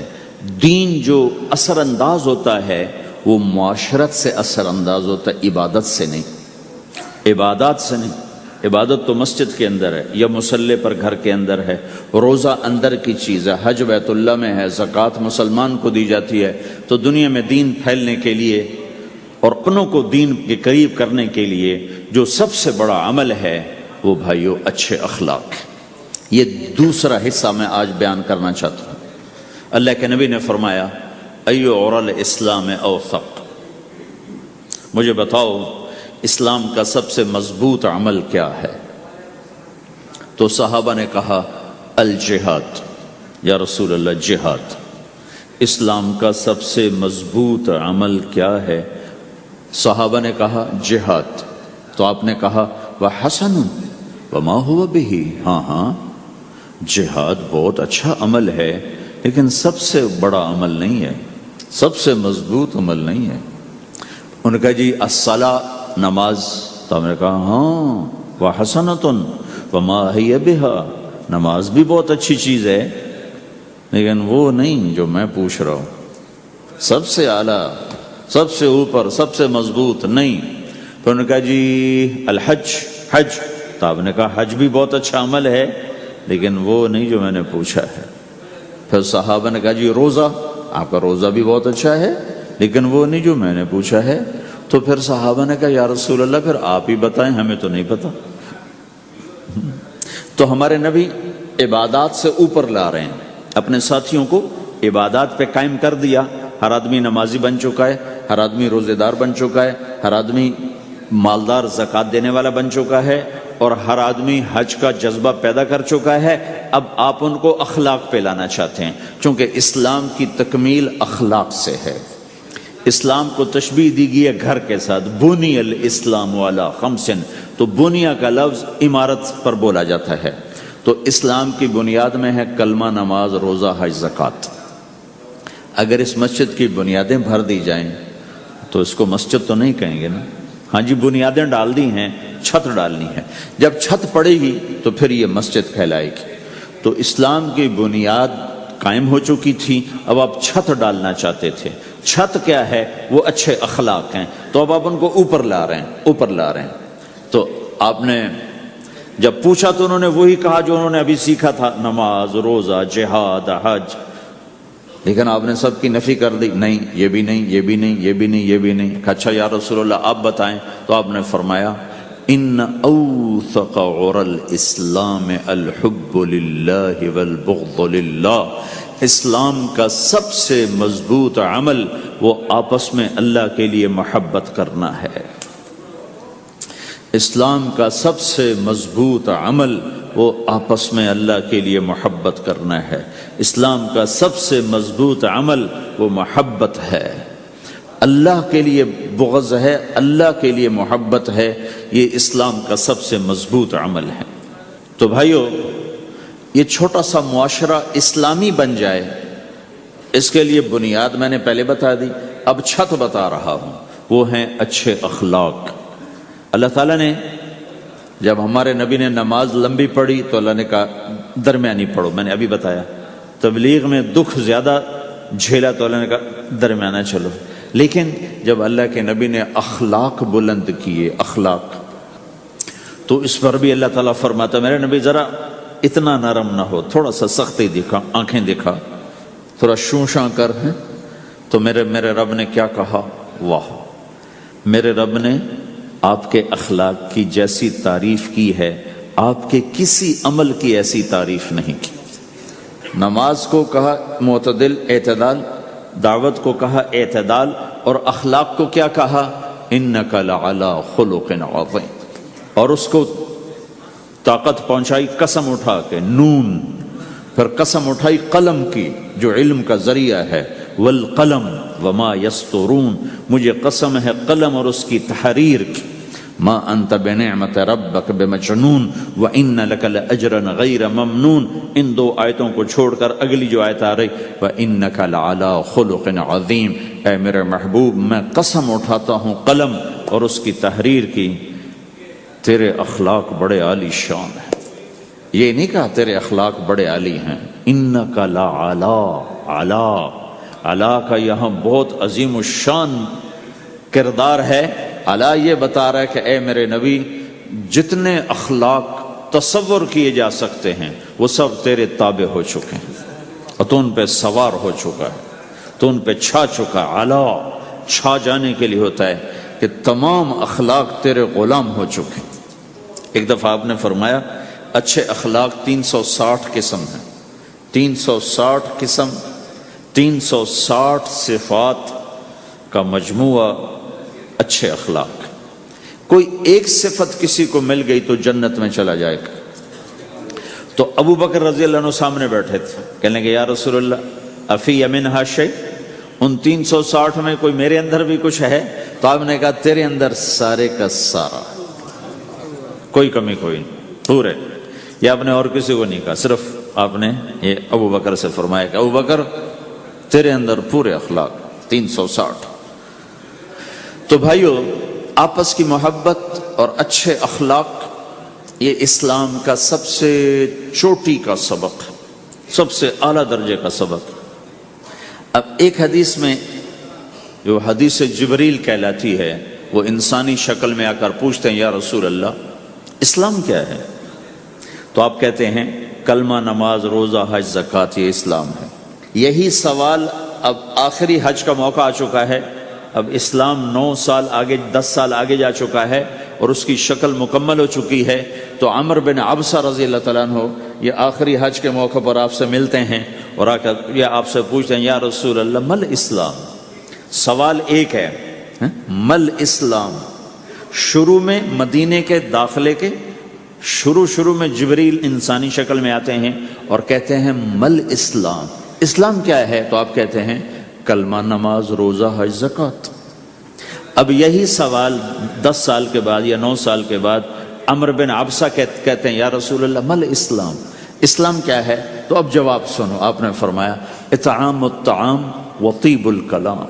دین جو اثر انداز ہوتا ہے وہ معاشرت سے اثر انداز ہوتا ہے، عبادت سے نہیں، عبادات سے نہیں۔ عبادت تو مسجد کے اندر ہے یا مصلی پر گھر کے اندر ہے، روزہ اندر کی چیز ہے، حج بیت اللہ میں ہے، زکوٰۃ مسلمان کو دی جاتی ہے۔ تو دنیا میں دین پھیلنے کے لیے اور اپنوں کو دین کے قریب کرنے کے لیے جو سب سے بڑا عمل ہے وہ بھائیو اچھے اخلاق۔ یہ دوسرا حصہ میں آج بیان کرنا چاہتا ہوں۔ اللہ کے نبی نے فرمایا ایو عُرَى الاسلام اوثق، مجھے بتاؤ اسلام کا سب سے مضبوط عمل کیا ہے؟ تو صحابہ نے کہا الجہاد، یا رسول اللہ جہاد۔ اسلام کا سب سے مضبوط عمل کیا ہے؟ صحابہ نے کہا جہاد۔ تو آپ نے کہا وحسن وما هو به، ہاں جہاد بہت اچھا عمل ہے لیکن سب سے بڑا عمل نہیں ہے، سب سے مضبوط عمل نہیں ہے۔ ان کا جی الصلاۃ، نماز۔ تو ہم نے کہا ہاں وحسنۃ وما ہی بہا، نماز بھی بہت اچھی چیز ہے لیکن وہ نہیں جو میں پوچھ رہا ہوں، سب سے اعلیٰ، سب سے اوپر، سب سے مضبوط نہیں۔ تو انہوں نے کہا جی الحج، حج۔ تو آپ نے کہا حج بھی بہت اچھا عمل ہے لیکن وہ نہیں جو میں نے پوچھا ہے۔ پھر صحابہ نے کہا جی روزہ، آپ کا روزہ بھی بہت اچھا ہے لیکن وہ نہیں جو میں نے پوچھا ہے۔ تو پھر صحابہ نے کہا یا رسول اللہ پھر آپ ہی بتائیں، ہمیں تو نہیں پتا۔ تو ہمارے نبی عبادات سے اوپر لا رہے ہیں، اپنے ساتھیوں کو عبادات پہ قائم کر دیا۔ ہر آدمی نمازی بن چکا ہے، ہر آدمی روزے دار بن چکا ہے، ہر آدمی مالدار زکوٰۃ دینے والا بن چکا ہے، اور ہر آدمی حج کا جذبہ پیدا کر چکا ہے۔ اب آپ ان کو اخلاق پہ لانا چاہتے ہیں، چونکہ اسلام کی تکمیل اخلاق سے ہے۔ اسلام کو تشبیہ دی گئی ہے گھر کے ساتھ، بنی الاسلام علی خمس، تو بنیا کا لفظ عمارت پر بولا جاتا ہے۔ تو اسلام کی بنیاد میں ہے کلمہ، نماز، روزہ، حج، زکوٰۃ۔ اگر اس مسجد کی بنیادیں بھر دی جائیں تو اس کو مسجد تو نہیں کہیں گے نا۔ ہاں جی بنیادیں ڈال دی ہیں، چھت ڈالنی ہے، جب چھت پڑے گی تو پھر یہ مسجد کہلائے گی۔ تو اسلام کی بنیاد قائم ہو چکی تھی، اب آپ چھت ڈالنا چاہتے تھے۔ چھت کیا ہے؟ وہ اچھے اخلاق ہیں، تو اب آپ ان کو اوپر لا رہے ہیں۔ تو آپ نے جب پوچھا تو انہوں نے وہی کہا جو انہوں نے ابھی سیکھا تھا، نماز، روزہ، جہاد، حج، لیکن آپ نے سب کی نفی کر دی، نہیں یہ بھی نہیں، یہ بھی نہیں، یہ بھی نہیں، یہ بھی نہیں۔ اچھا یا رسول اللہ آپ بتائیں، تو آپ نے فرمایا ان اوثق عر الاسلام الحب للہ والبغض للہ، اسلام کا سب سے مضبوط عمل وہ آپس میں اللہ کے لیے محبت کرنا ہے۔ اسلام کا سب سے مضبوط عمل وہ آپس میں اللہ کے لیے محبت کرنا ہے۔ اسلام کا سب سے مضبوط عمل وہ محبت ہے، اللہ کے لیے بغض ہے، اللہ کے لیے محبت ہے، یہ اسلام کا سب سے مضبوط عمل ہے۔ تو بھائیو، یہ چھوٹا سا معاشرہ اسلامی بن جائے، اس کے لیے بنیاد میں نے پہلے بتا دی، اب چھت بتا رہا ہوں، وہ ہیں اچھے اخلاق۔ اللہ تعالیٰ نے جب ہمارے نبی نے نماز لمبی پڑھی تو اللہ نے کہا درمیانی پڑھو، میں نے ابھی بتایا۔ تبلیغ میں دکھ زیادہ جھیلا تو اللہ نے کہا درمیانہ چلو۔ لیکن جب اللہ کے نبی نے اخلاق بلند کیے، اخلاق، تو اس پر بھی اللہ تعالیٰ فرماتا میرے نبی ذرا اتنا نرم نہ ہو، تھوڑا سا سختی دکھا، آنکھیں دکھا، تھوڑا شوں شاں کر۔ ہیں تو میرے رب نے کیا کہا؟ واہ، میرے رب نے آپ کے اخلاق کی جیسی تعریف کی ہے، آپ کے کسی عمل کی ایسی تعریف نہیں کی۔ نماز کو کہا معتدل، اعتدال، دعوت کو کہا اعتدال، اور اخلاق کو کیا کہا؟ انک لعلی خلق عظیم، اور اس کو طاقت پہنچائی قسم اٹھا کے، نون، پھر قسم اٹھائی قلم کی جو علم کا ذریعہ ہے، والقلم وما یسطرون، مجھے قسم ہے قلم اور اس کی تحریر کی، ما انت بنعمت ربک بمجنون وان لک لاجرا غیر ممنون۔ ان دو آیتوں کو چھوڑ کر اگلی جو آیت آ رہی وانک لعلی خلق عظیم، اے میرے محبوب میں قسم اٹھاتا ہوں قلم اور اس کی تحریر کی، تیرے اخلاق بڑے عالی شان ہیں۔ یہ نہیں کہا تیرے اخلاق بڑے عالی ہیں، انک لعلی، اعلیٰ کا یہاں بہت عظیم الشان کردار ہے۔ اعلیٰ یہ بتا رہا ہے کہ اے میرے نبی، جتنے اخلاق تصور کیے جا سکتے ہیں وہ سب تیرے تابع ہو چکے ہیں، اور تو ان پہ سوار ہو چکا ہے، تو ان پہ چھا چکا۔ اعلیٰ چھا جانے کے لیے ہوتا ہے کہ تمام اخلاق تیرے غلام ہو چکے ہیں۔ ایک دفعہ آپ نے فرمایا اچھے اخلاق 360 قسم ہیں، 360 قسم، 360 صفات کا مجموعہ اچھے اخلاق۔ کوئی ایک صفت کسی کو مل گئی تو جنت میں چلا جائے گا۔ تو ابو بکر رضی اللہ عنہ سامنے بیٹھے تھے، کہنے لگے یا رسول اللہ افی منہا شیء، ان 360 میں کوئی میرے اندر بھی کچھ ہے؟ تو آپ نے کہا تیرے اندر سارے کا سارا، کوئی کمی کوئی نہیں، پورے۔ یہ آپ نے اور کسی کو نہیں کہا، صرف آپ نے یہ ابو بکر سے فرمایا کہ ابو بکر تیرے اندر پورے اخلاق 360۔ تو بھائیو، آپس کی محبت اور اچھے اخلاق یہ اسلام کا سب سے چوٹی کا سبق ہے، سب سے اعلیٰ درجے کا سبق۔ اب ایک حدیث میں جو حدیث جبریل کہلاتی ہے، وہ انسانی شکل میں آ کر پوچھتے ہیں یا رسول اللہ اسلام کیا ہے؟ تو آپ کہتے ہیں کلمہ، نماز، روزہ، حج، زکوٰۃ، یہ اسلام ہے۔ یہی سوال اب آخری حج کا موقع آ چکا ہے، اب اسلام 9 سال آگے، 10 سال آگے جا چکا ہے اور اس کی شکل مکمل ہو چکی ہے۔ تو عمر بن عبسہ رضی اللہ تعالیٰ عنہ یہ آخری حج کے موقع پر آپ سے ملتے ہیں اور آ کر یہ آپ سے پوچھتے ہیں یا رسول اللہ مل اسلام؟ سوال ایک ہے، مل اسلام؟ شروع میں مدینے کے داخلے کے شروع میں جبریل انسانی شکل میں آتے ہیں اور کہتے ہیں مل اسلام، اسلام کیا ہے؟ تو آپ کہتے ہیں کلمہ، نماز، روزہ، حج، زکوٰۃ۔ اب یہی سوال 10 سال کے بعد یا 9 سال کے بعد عمر بن عبسہ کہتے ہیں یا رسول اللہ مل اسلام؟ اسلام کیا ہے؟ تو اب جواب سنو، آپ نے فرمایا اطعام الطعام وطیب الکلام،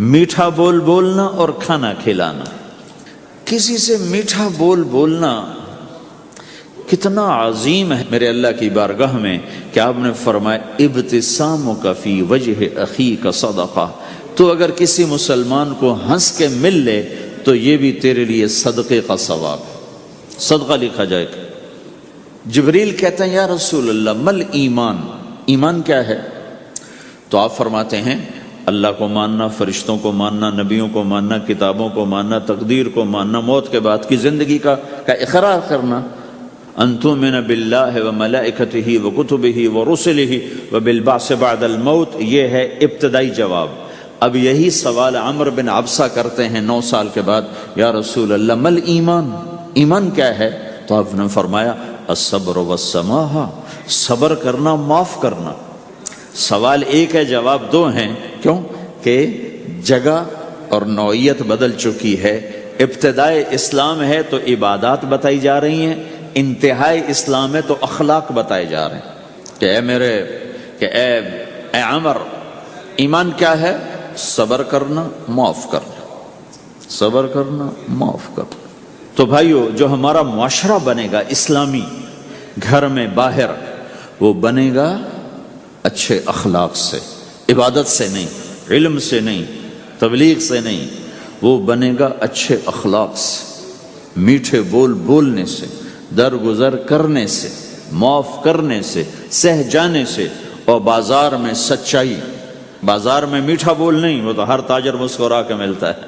میٹھا بول بولنا اور کھانا کھلانا۔ کسی سے میٹھا بول بولنا کتنا عظیم ہے میرے اللہ کی بارگاہ میں کہ آپ نے فرمایا ابتسامک فی وجہ اخیک صدقہ، تو اگر کسی مسلمان کو ہنس کے مل لے تو یہ بھی تیرے لیے صدقے کا ثواب ہے۔ صدقہ لکھا جائے گا۔ جبریل کہتے ہیں یا رسول اللہ مل ایمان، ایمان کیا ہے؟ تو آپ فرماتے ہیں اللہ کو ماننا، فرشتوں کو ماننا، نبیوں کو ماننا، کتابوں کو ماننا، تقدیر کو ماننا، موت کے بعد کی زندگی کا اقرار کرنا۔ ان تؤمن باللہ وملائکتہ وکتبہ ورسلہ وبالبعث بعد الموت، یہ ہے ابتدائی جواب۔ اب یہی سوال عمرو بن عبسہ کرتے ہیں 9 سال کے بعد، یا رسول اللہ مل ایمان، ایمان کیا ہے؟ تو آپ نے فرمایا الصبر والسماحہ، صبر کرنا، معاف کرنا۔ سوال ایک ہے، جواب 2 ہیں۔ کیوں کہ جگہ اور نوعیت بدل چکی ہے۔ ابتدائے اسلام ہے تو عبادات بتائی جا رہی ہیں، انتہائی اسلام ہے تو اخلاق بتائے جا رہے ہیں کہ اے عمر، ایمان کیا ہے؟ صبر کرنا، معاف کرنا، صبر کرنا، معاف کرنا۔ تو بھائیو، جو ہمارا معاشرہ بنے گا اسلامی، گھر میں باہر، وہ بنے گا اچھے اخلاق سے، عبادت سے نہیں، علم سے نہیں، تبلیغ سے نہیں، وہ بنے گا اچھے اخلاق سے، میٹھے بول بولنے سے، درگزر کرنے سے، معاف کرنے سے، سہ جانے سے، اور بازار میں سچائی۔ بازار میں میٹھا بول نہیں، وہ تو ہر تاجر مسکرا کے ملتا ہے،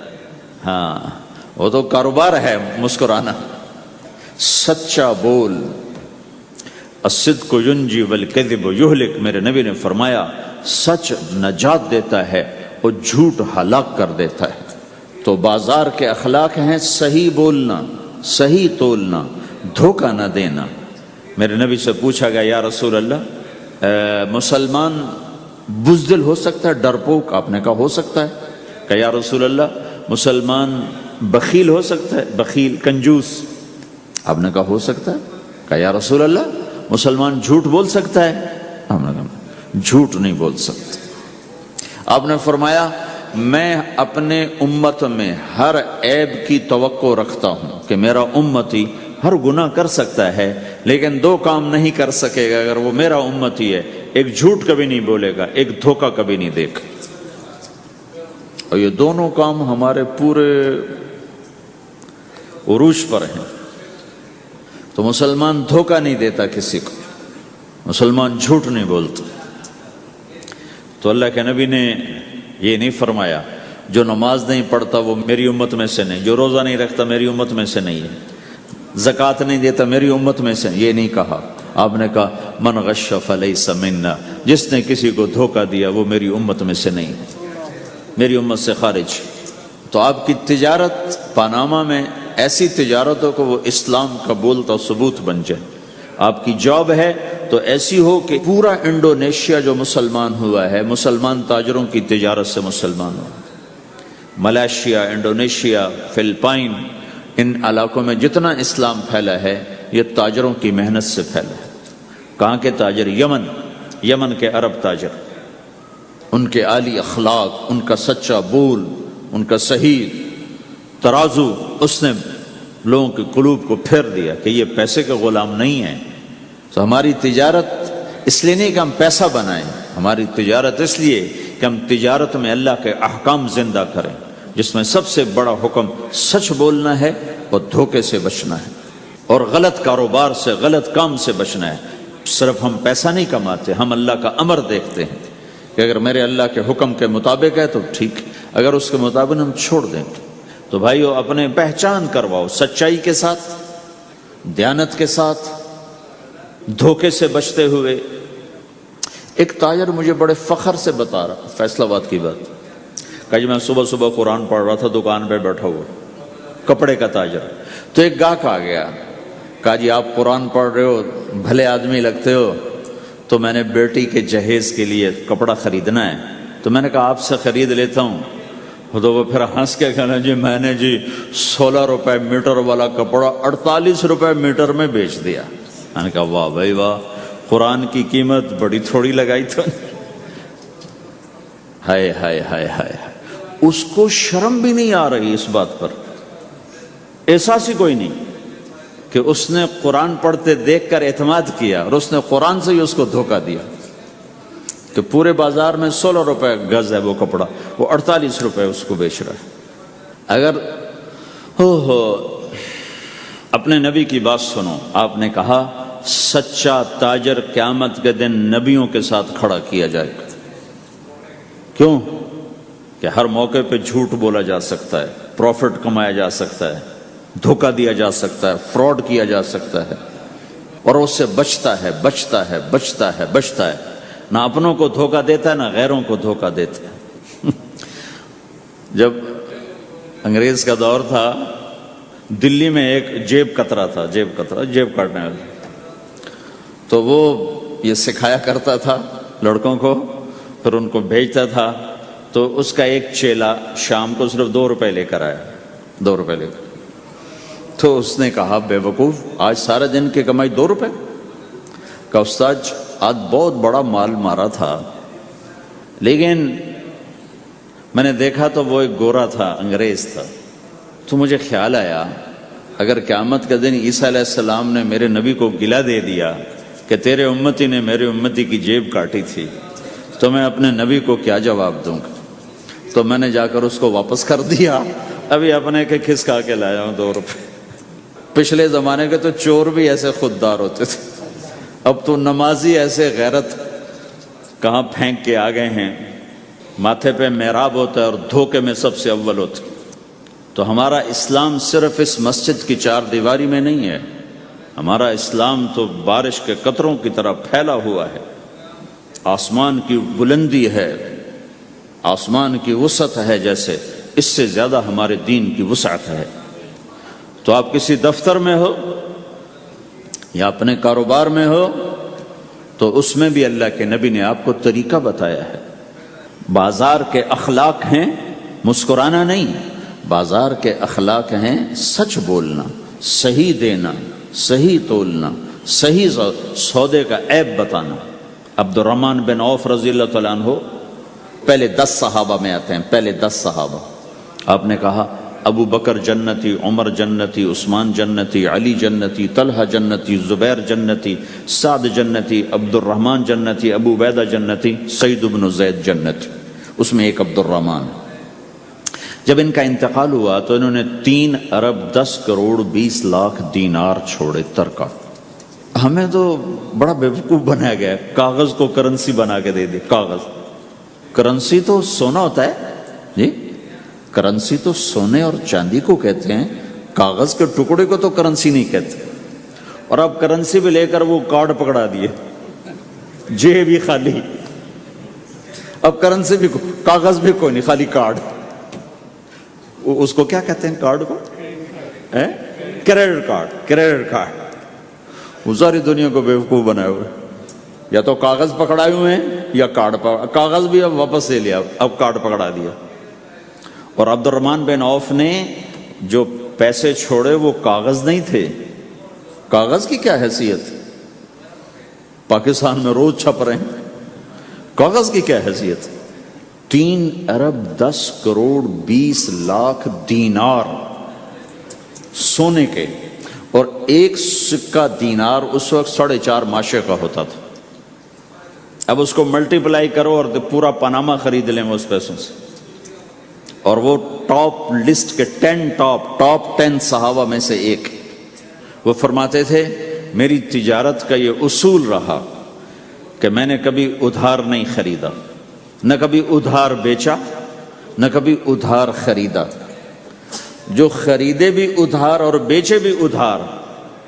ہاں وہ تو کاروبار ہے مسکرانا۔ سچا بول، الصدق ینجی والکذب یہلک، میرے نبی نے فرمایا سچ نجات دیتا ہے اور جھوٹ ہلاک کر دیتا ہے۔ تو بازار کے اخلاق ہیں صحیح بولنا، صحیح تولنا، دھوکہ نہ دینا۔ میرے نبی سے پوچھا گیا یا رسول اللہ مسلمان بزدل ہو سکتا ہے، ڈرپوک؟ آپ نے کہا ہو سکتا ہے۔ کہ یا رسول اللہ مسلمان بخیل ہو سکتا ہے، بخیل کنجوس؟ آپ نے کہا ہو سکتا ہے۔ کہ یا رسول اللہ مسلمان جھوٹ بول سکتا ہے؟ آپ نے کہا جھوٹ نہیں بول سکتا۔ آپ نے فرمایا میں اپنے امت میں ہر عیب کی توقع رکھتا ہوں کہ میرا امتی ہر گناہ کر سکتا ہے لیکن 2 کام نہیں کر سکے گا اگر وہ میرا امتی ہے، ایک جھوٹ کبھی نہیں بولے گا، ایک دھوکہ کبھی نہیں دے گا۔ اور یہ دونوں کام ہمارے پورے عروج پر ہیں۔ تو مسلمان دھوکہ نہیں دیتا کسی کو، مسلمان جھوٹ نہیں بولتا۔ تو اللہ کے نبی نے یہ نہیں فرمایا جو نماز نہیں پڑھتا وہ میری امت میں سے نہیں، جو روزہ نہیں رکھتا میری امت میں سے نہیں ہے، زکوٰۃ نہیں دیتا میری امت میں سے، یہ نہیں کہا۔ آپ نے کہا من غش فلیس منا، جس نے کسی کو دھوکہ دیا وہ میری امت میں سے نہیں، میری امت سے خارج۔ تو آپ کی تجارت پاناما میں ایسی تجارت ہو کہ وہ اسلام کا بولتا ثبوت بن جائے۔ آپ کی جاب ہے تو ایسی ہو کہ پورا انڈونیشیا جو مسلمان ہوا ہے، مسلمان تاجروں کی تجارت سے مسلمان ہوا۔ ملائیشیا، انڈونیشیا، فلپائن، ان علاقوں میں جتنا اسلام پھیلا ہے یہ تاجروں کی محنت سے پھیلا ہے۔ کہاں کے تاجر؟ یمن کے عرب تاجر، ان کے عالی اخلاق، ان کا سچا بول، ان کا صحیح ترازو، اس نے لوگوں کے قلوب کو پھیر دیا کہ یہ پیسے کے غلام نہیں ہیں۔ تو ہماری تجارت اس لیے نہیں کہ ہم پیسہ بنائیں، ہماری تجارت اس لیے کہ ہم تجارت میں اللہ کے احکام زندہ کریں، جس میں سب سے بڑا حکم سچ بولنا ہے اور دھوکے سے بچنا ہے، اور غلط کاروبار سے، غلط کام سے بچنا ہے۔ صرف ہم پیسہ نہیں کماتے، ہم اللہ کا امر دیکھتے ہیں کہ اگر میرے اللہ کے حکم کے مطابق ہے تو ٹھیک، اگر اس کے مطابق ہم چھوڑ دیں تو بھائیو اپنے پہچان کرواؤ سچائی کے ساتھ، دیانت کے ساتھ، دھوکے سے بچتے ہوئے۔ ایک تاجر مجھے بڑے فخر سے بتا رہا، فیصل آباد کی بات، کہ جی میں صبح صبح قرآن پڑھ رہا تھا، دکان پہ بیٹھا ہوا، کپڑے کا تاجر، تو ایک گاہک آ گیا، کہا جی آپ قرآن پڑھ رہے ہو، بھلے آدمی لگتے ہو، تو میں نے بیٹی کے جہیز کے لیے کپڑا خریدنا ہے، تو میں نے کہا آپ سے خرید لیتا ہوں۔ تو وہ پھر ہنس کے کہنا جی میں نے 16 روپے میٹر والا کپڑا 48 روپے میٹر میں بیچ دیا۔ میں نے کہا واہ بھائی واہ، قرآن کی قیمت بڑی تھوڑی لگائی تو۔ ہائے ہائے ہائے ہائے، اس کو شرم بھی نہیں آ رہی اس بات پر، احساس ہی کوئی نہیں کہ اس نے قرآن پڑھتے دیکھ کر اعتماد کیا اور اس نے قرآن سے ہی اس کو دھوکہ دیا کہ پورے بازار میں 16 روپے گز ہے وہ کپڑا، وہ 48 روپے اس کو بیچ رہا ہے۔ اگر اپنے نبی کی بات سنو. آپ نے کہا سچا تاجر قیامت کے دن نبیوں کے ساتھ کھڑا کیا جائے گا. کیوں؟ کہ ہر موقع پہ جھوٹ بولا جا سکتا ہے، پروفٹ کمایا جا سکتا ہے، دھوکہ دیا جا سکتا ہے، فراڈ کیا جا سکتا ہے، اور اس سے بچتا ہے بچتا ہے بچتا ہے بچتا ہے. نہ اپنوں کو دھوکہ دیتا ہے نہ غیروں کو دھوکہ دیتا ہے. جب انگریز کا دور تھا، دلی میں ایک جیب کترا تھا، جیب کاٹنے والا. تو وہ یہ سکھایا کرتا تھا لڑکوں کو، پھر ان کو بھیجتا تھا. تو اس کا ایک چیلا شام کو صرف 2 روپے لے کر آیا، 2 روپے لے کر. تو اس نے کہا بے وقوف، آج سارے دن کی کمائی 2 روپے؟ کہا استاد آج بہت بڑا مال مارا تھا، لیکن میں نے دیکھا تو وہ ایک گورا تھا، انگریز تھا. تو مجھے خیال آیا اگر قیامت کے دن عیسیٰ علیہ السلام نے میرے نبی کو گلہ دے دیا کہ تیرے امتی نے میرے امتی کی جیب کاٹی تھی، تو میں اپنے نبی کو کیا جواب دوں گا؟ تو میں نے جا کر اس کو واپس کر دیا. ابھی اپنے کے کھسکا کے لایا ہوں 2 روپے. پچھلے زمانے کے تو چور بھی ایسے خوددار ہوتے تھے، اب تو نمازی ایسے غیرت کہاں پھینک کے آ گئے ہیں. ماتھے پہ محراب ہوتا ہے اور دھوکے میں سب سے اول ہوتا ہے. تو ہمارا اسلام صرف اس مسجد کی 4 دیواری میں نہیں ہے، ہمارا اسلام تو بارش کے قطروں کی طرح پھیلا ہوا ہے. آسمان کی بلندی ہے، آسمان کی وسعت ہے، جیسے اس سے زیادہ ہمارے دین کی وسعت ہے. تو آپ کسی دفتر میں ہو یا اپنے کاروبار میں ہو تو اس میں بھی اللہ کے نبی نے آپ کو طریقہ بتایا ہے. بازار کے اخلاق ہیں مسکرانا نہیں، بازار کے اخلاق ہیں سچ بولنا، صحیح دینا، صحیح تولنا، صحیح سودے کا عیب بتانا. عبد الرحمن بن عوف رضی اللہ تعالیٰ عنہ پہلے 10 صحابہ میں آتے ہیں، پہلے 10 صحابہ. آپ نے کہا ابو بکر جنتی، عمر جنتی، عثمان جنتی، علی جنتی، طلحہ جنتی، زبیر جنتی، سعد جنتی، عبد الرحمن جنتی، ابو عبیدہ جنتی، سعید بن زید جنتی. اس میں ایک عبد الرحمن. جب ان کا انتقال ہوا تو انہوں نے 3 ارب 10 کروڑ 20 لاکھ دینار چھوڑے ترکا. ہمیں تو بڑا بیوقوف بنایا گیا، کاغذ کو کرنسی بنا کے دے دے. کاغذ کرنسی تو سونا ہوتا ہے جی، کرنسی تو سونے اور چاندی کو کہتے ہیں، کاغذ کے ٹکڑے کو تو کرنسی نہیں کہتے. اور اب کرنسی بھی لے کر وہ کارڈ پکڑا دیے، جیب بھی خالی، اب کرنسی بھی کاغذ بھی کوئی نہیں، خالی کارڈ. اس کو کیا کہتے ہیں کارڈ کو؟ Credit card. کریڈٹ کارڈ وہ ساری دنیا کو بیوقوف بنائے ہوئے، یا تو کاغذ پکڑائے ہوئے ہیں یا کارڈ. کاغذ بھی اب واپس لے لیا، اب کارڈ پکڑا دیا. اور عبد الرحمن بن عوف نے جو پیسے چھوڑے وہ کاغذ نہیں تھے. کاغذ کی کیا حیثیت؟ پاکستان میں روز چھپ رہے ہیں، کاغذ کی کیا حیثیت؟ 3 ارب 10 کروڑ 20 لاکھ دینار سونے کے. اور ایک سکہ دینار اس وقت 4.5 ماشے کا ہوتا تھا. اب اس کو ملٹیپلائی کرو اور پورا پاناما خرید لیں اس پیسوں سے. اور وہ ٹاپ لسٹ کے 10 10 صحابہ میں سے ایک. وہ فرماتے تھے میری تجارت کا یہ اصول رہا کہ میں نے کبھی ادھار نہیں خریدا، نہ کبھی ادھار بیچا، نہ کبھی ادھار خریدا. جو خریدے بھی ادھار اور بیچے بھی ادھار،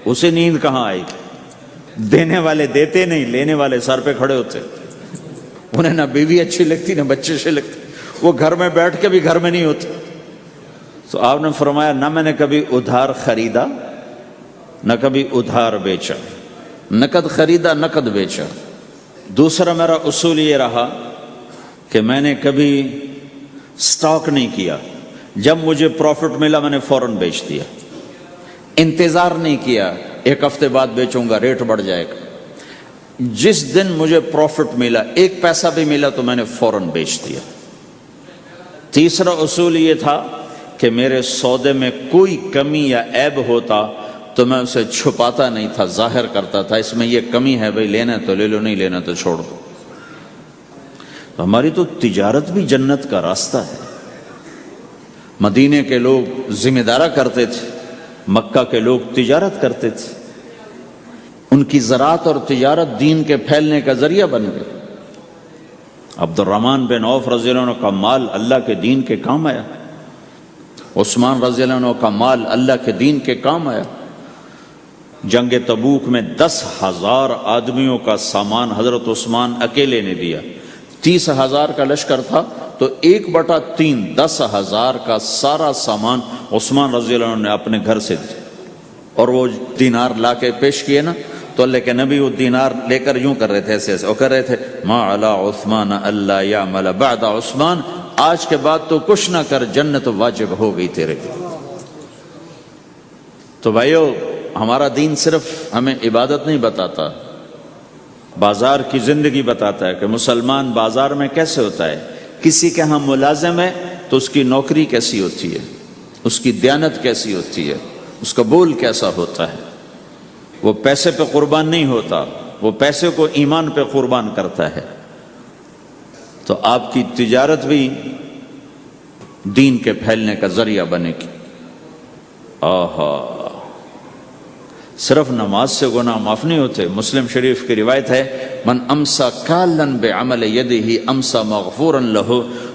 اسے نیند کہاں آئے گی؟ دینے والے دیتے نہیں، لینے والے سر پہ کھڑے ہوتے. انہیں نہ بیوی اچھی لگتی نہ بچے اچھے لگتے، وہ گھر میں بیٹھ کے بھی گھر میں نہیں ہوتے. تو آپ نے فرمایا نہ میں نے کبھی ادھار خریدا نہ کبھی ادھار بیچا، نقد خریدا نقد بیچا. دوسرا میرا اصول یہ رہا کہ میں نے کبھی سٹاک نہیں کیا، جب مجھے پروفٹ ملا میں نے فوراً بیچ دیا. انتظار نہیں کیا 1 ہفتے بعد بیچوں گا ریٹ بڑھ جائے گا. جس دن مجھے پروفٹ ملا 1 پیسہ بھی ملا تو میں نے فوراً بیچ دیا. تیسرا اصول یہ تھا کہ میرے سودے میں کوئی کمی یا عیب ہوتا تو میں اسے چھپاتا نہیں تھا، ظاہر کرتا تھا اس میں یہ کمی ہے، بھائی لینا تو لے لو، نہیں لینا تو چھوڑ دو. ہماری تو تجارت بھی جنت کا راستہ ہے. مدینے کے لوگ ذمہ دارا کرتے تھے مکہ کے لوگ تجارت کرتے تھے، ان کی زراعت اور تجارت دین کے پھیلنے کا ذریعہ بن گئی۔ عبد الرحمن بن عوف رضی اللہ عنہ کا مال اللہ کے دین کے کام آیا، عثمان رضی اللہ عنہ کا مال اللہ کے دین کے کام آیا۔ جنگ تبوک میں 10,000 آدمیوں کا سامان حضرت عثمان اکیلے نے دیا۔ 30,000 کا لشکر تھا تو 1/3 10,000 کا سارا سامان عثمان رضی اللہ عنہ نے اپنے گھر سے دیا، اور وہ دینار لا کے پیش کیے نا، تو اللہ کے نبی وہ دینار لے کر یوں کر رہے تھے، ایسے ایسے، اور کر رہے تھے ما علی عثمان اللہ یعمل بعد عثمان، آج کے بعد تو کچھ نہ کر، جنت واجب ہو گئی تیرے لیے۔ تو بھائیو، ہمارا دین صرف ہمیں عبادت نہیں بتاتا، بازار کی زندگی بتاتا ہے کہ مسلمان بازار میں کیسے ہوتا ہے۔ کسی کے ہاں ملازم ہے تو اس کی نوکری کیسی ہوتی ہے، اس کی دیانت کیسی ہوتی ہے، اس کا بول کیسا ہوتا ہے۔ وہ پیسے پہ قربان نہیں ہوتا، وہ پیسے کو ایمان پہ قربان کرتا ہے۔ تو آپ کی تجارت بھی دین کے پھیلنے کا ذریعہ بنے گی۔ آہا، صرف نماز سے گناہ معاف نہیں ہوتے۔ مسلم شریف کی روایت ہے، من امسا کالن بعمل یدہ امسا مغفورا لہ،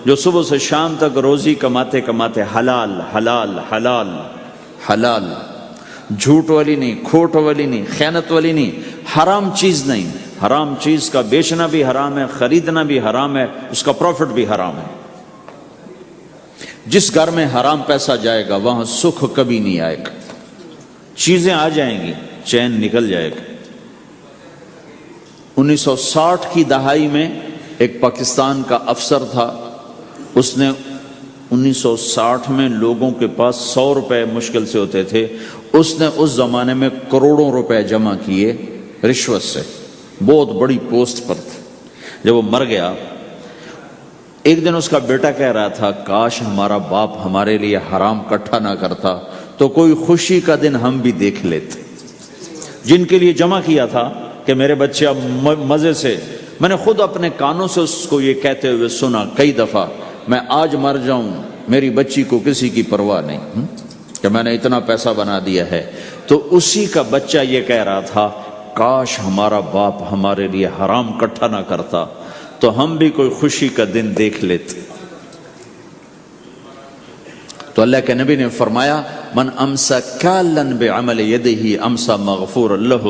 جو صبح سے شام تک روزی کماتے کماتے حلال حلال حلال حلال، جھوٹ والی نہیں، کھوٹ والی نہیں، خیانت والی نہیں، حرام چیز نہیں، حرام چیز کا بیچنا بھی حرام ہے، خریدنا بھی حرام ہے، اس کا پروفٹ بھی حرام ہے۔ جس گھر میں حرام پیسہ جائے گا وہاں سکھ کبھی نہیں آئے گا، چیزیں آ جائیں گی، چین نکل جائے گا۔ 1960 کی دہائی میں ایک پاکستان کا افسر تھا، اس نے 1960 میں لوگوں کے پاس 100 روپے مشکل سے ہوتے تھے، اس نے اس زمانے میں کروڑوں روپے جمع کیے رشوت سے، بہت بڑی پوسٹ پر تھے۔ جب وہ مر گیا، ایک دن اس کا بیٹا کہہ رہا تھا، کاش ہمارا باپ ہمارے لیے حرام اکٹھا نہ کرتا تو کوئی خوشی کا دن ہم بھی دیکھ لیتے۔ جن کے لیے جمع کیا تھا کہ میرے بچے اب مزے سے، میں نے خود اپنے کانوں سے اس کو یہ کہتے ہوئے سنا کئی دفعہ، میں آج مر جاؤں میری بچی کو کسی کی پرواہ نہیں کہ میں نے اتنا پیسہ بنا دیا ہے۔ تو اسی کا بچہ یہ کہہ رہا تھا، کاش ہمارا باپ ہمارے لیے حرام اکٹھا نہ کرتا تو ہم بھی کوئی خوشی کا دن دیکھ لیتے۔ تو اللہ کے نبی نے فرمایا، من امسا کالن بعمل یدہ امسا مغفور لہ،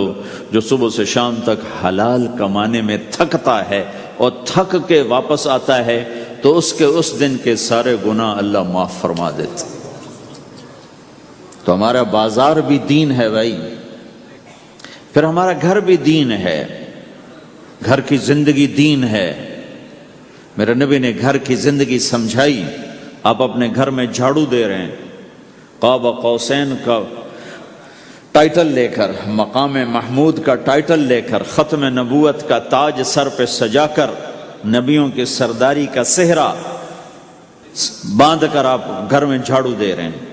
جو صبح سے شام تک حلال کمانے میں تھکتا ہے اور تھک کے واپس آتا ہے تو اس کے اس دن کے سارے گناہ اللہ معاف فرما دیتے۔ تو ہمارا بازار بھی دین ہے بھائی، پھر ہمارا گھر بھی دین ہے، گھر کی زندگی دین ہے۔ میرے نبی نے گھر کی زندگی سمجھائی۔ آپ اپنے گھر میں جھاڑو دے رہے ہیں، قاب قوسین کا ٹائٹل لے کر، مقام محمود کا ٹائٹل لے کر، ختم نبوت کا تاج سر پہ سجا کر، نبیوں کی سرداری کا صحرا باندھ کر آپ گھر میں جھاڑو دے رہے ہیں،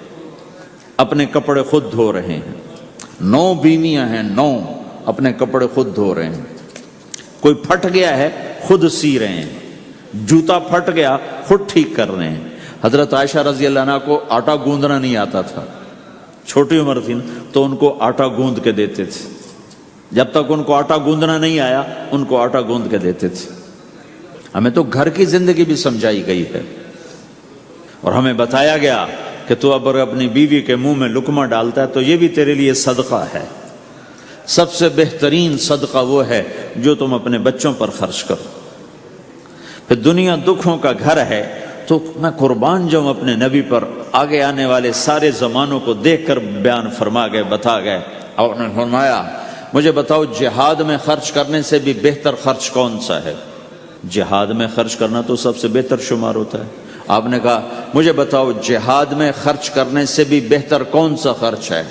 اپنے کپڑے خود دھو رہے ہیں۔ 9 بیویاں ہیں، 9 اپنے کپڑے خود دھو رہے ہیں۔ کوئی پھٹ گیا ہے خود سی رہے ہیں، جوتا پھٹ گیا خود ٹھیک کر رہے ہیں۔ حضرت عائشہ رضی اللہ عنہ کو آٹا گوندنا نہیں آتا تھا، چھوٹی عمر تھی تو ان کو آٹا گوند کے دیتے تھے، جب تک ان کو آٹا گوندنا نہیں آیا ان کو آٹا گوند کے دیتے تھے۔ ہمیں تو گھر کی زندگی بھی سمجھائی گئی ہے، اور ہمیں بتایا گیا کہ تو اگر اپنی بیوی کے منہ میں لقمہ ڈالتا ہے تو یہ بھی تیرے لیے صدقہ ہے۔ سب سے بہترین صدقہ وہ ہے جو تم اپنے بچوں پر خرچ کرو۔ پھر دنیا دکھوں کا گھر ہے تو میں قربان جاؤں اپنے نبی پر، آگے آنے والے سارے زمانوں کو دیکھ کر بیان فرما گئے، بتا گئے۔ اور نے فرمایا، مجھے بتاؤ جہاد میں خرچ کرنے سے بھی بہتر خرچ کون سا ہے؟ جہاد میں خرچ کرنا تو سب سے بہتر شمار ہوتا ہے۔ آپ نے کہا مجھے بتاؤ جہاد میں خرچ کرنے سے بھی بہتر کون سا خرچ ہے؟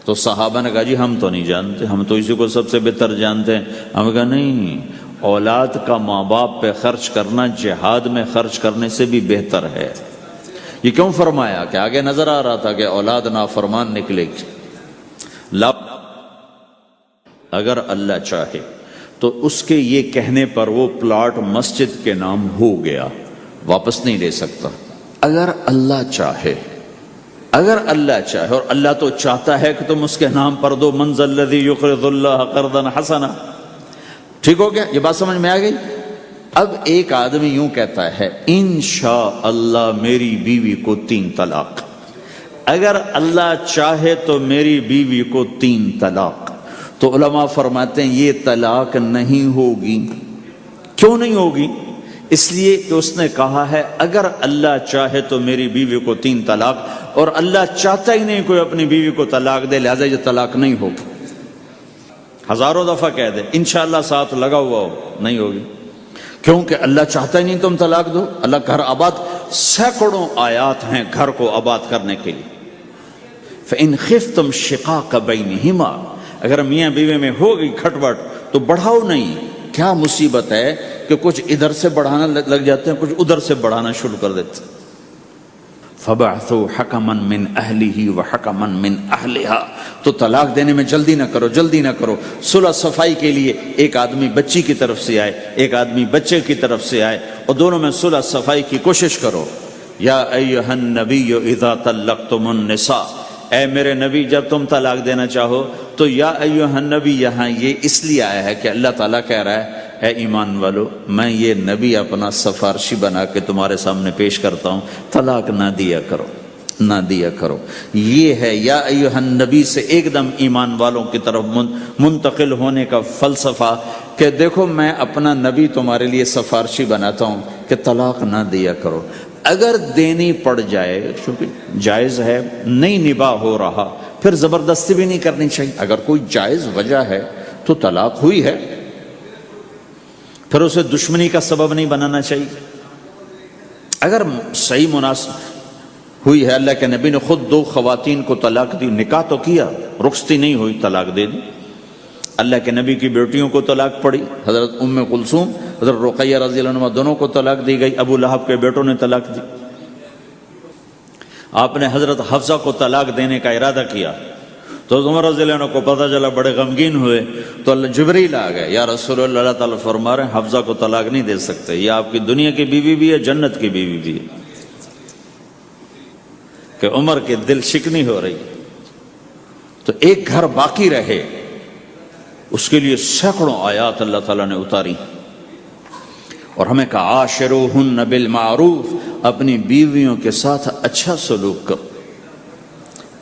تو صحابہ نے کہا جی ہم تو نہیں جانتے، ہم تو اسی کو سب سے بہتر جانتے ہیں۔ ہم نے کہا نہیں، اولاد کا ماں باپ پہ خرچ کرنا جہاد میں خرچ کرنے سے بھی بہتر ہے۔ یہ کیوں فرمایا؟ کہ آگے نظر آ رہا تھا کہ اولاد نافرمان نکلے گی۔ اگر اللہ چاہے تو اس کے یہ کہنے پر وہ پلاٹ مسجد کے نام ہو گیا، واپس نہیں لے سکتا۔ اگر اللہ چاہے، اگر اللہ چاہے، اور اللہ تو چاہتا ہے کہ تم اس کے نام پر دو، من ذا الذی یقرض اللہ قرضا حسنا. ٹھیک ہو گیا؟ یہ بات سمجھ میں آ گئی؟ اب ایک آدمی یوں کہتا ہے انشاءاللہ میری بیوی کو 3 طلاق، اگر اللہ چاہے تو میری بیوی کو 3 طلاق، تو علماء فرماتے ہیں یہ طلاق نہیں ہوگی. کیوں نہیں ہوگی؟ اس لیے کہ اس نے کہا ہے اگر اللہ چاہے تو میری بیوی کو 3 طلاق، اور اللہ چاہتا ہی نہیں کوئی اپنی بیوی کو طلاق دے، لہذا یہ طلاق نہیں ہوگی. ہزاروں دفعہ کہہ دے انشاءاللہ ساتھ لگا ہوا ہو، نہیں ہوگی، کیونکہ اللہ چاہتا ہی نہیں تم طلاق دو. اللہ گھر آباد، سینکڑوں آیات ہیں گھر کو آباد کرنے کے لیے. فَإِنْ خِفْتُمْ شِقَاقَ بَيْنِهِمَا، اگر میاں بیوی میں ہو گئی کھٹپٹ تو بڑھاؤ نہیں. کیا مصیبت ہے کہ کچھ ادھر سے بڑھانا لگ جاتے ہیں، کچھ ادھر سے بڑھانا شروع کر دیتے ہیں. فَبَعْثُوا حَكَمًا مِّنْ أَهْلِهِ وَحَكَمًا مِّنْ أَهْلِهَا، تو طلاق دینے میں جلدی نہ کرو، جلدی نہ کرو. صلح صفائی کے لیے ایک آدمی بچی کی طرف سے آئے، ایک آدمی بچے کی طرف سے آئے، اور دونوں میں صلح صفائی کی کوشش کرو. یا ایھا النبی اذا طلقتم النساء، اے میرے نبی جب تم طلاق دینا چاہو تو یا ایھا النبی یہاں یہ اس لیے آیا ہے کہ اللہ تعالیٰ کہہ رہا ہے اے ایمان والو میں یہ نبی اپنا سفارشی بنا کے تمہارے سامنے پیش کرتا ہوں، طلاق نہ دیا کرو، نہ دیا کرو. یہ ہے یا ایھا النبی سے ایک دم ایمان والوں کی طرف منتقل ہونے کا فلسفہ کہ دیکھو میں اپنا نبی تمہارے لیے سفارشی بناتا ہوں کہ طلاق نہ دیا کرو. اگر دینی پڑ جائے، چونکہ جائز ہے، نہیں نباہ ہو رہا، پھر زبردستی بھی نہیں کرنی چاہیے. اگر کوئی جائز وجہ ہے تو طلاق ہوئی ہے، پھر اسے دشمنی کا سبب نہیں بنانا چاہیے. اگر صحیح مناسب ہوئی ہے، اللہ کے نبی نے خود 2 خواتین کو طلاق دی، نکاح تو کیا، رخصتی نہیں ہوئی، طلاق دے دی. اللہ کے نبی کی بیٹیوں کو طلاق پڑی، حضرت ام کلثوم، حضرت رقیہ رضی اللہ عنہ دونوں کو طلاق دی گئی. ابو لہب کے بیٹوں نے طلاق دی. آپ نے حضرت حفصہ کو طلاق دینے کا ارادہ کیا تو عمر رضی اللہ عنہ کو پتہ چلا، بڑے غمگین ہوئے، تو اللہ جبریل آ گئے، یا رسول اللہ، اللہ تعالیٰ فرما رہے ہیں حفصہ کو طلاق نہیں دے سکتے، یہ آپ کی دنیا کی بیوی بھی ہے، جنت کی بیوی بھی ہے. کہ عمر کے دل شکنی ہو رہی، تو ایک گھر باقی رہے اس کے لیے سینکڑوں آیات اللہ تعالیٰ نے اتاری، اور ہمیں کہا عاشروہن بالمعروف، اپنی بیویوں کے ساتھ اچھا سلوک کرو.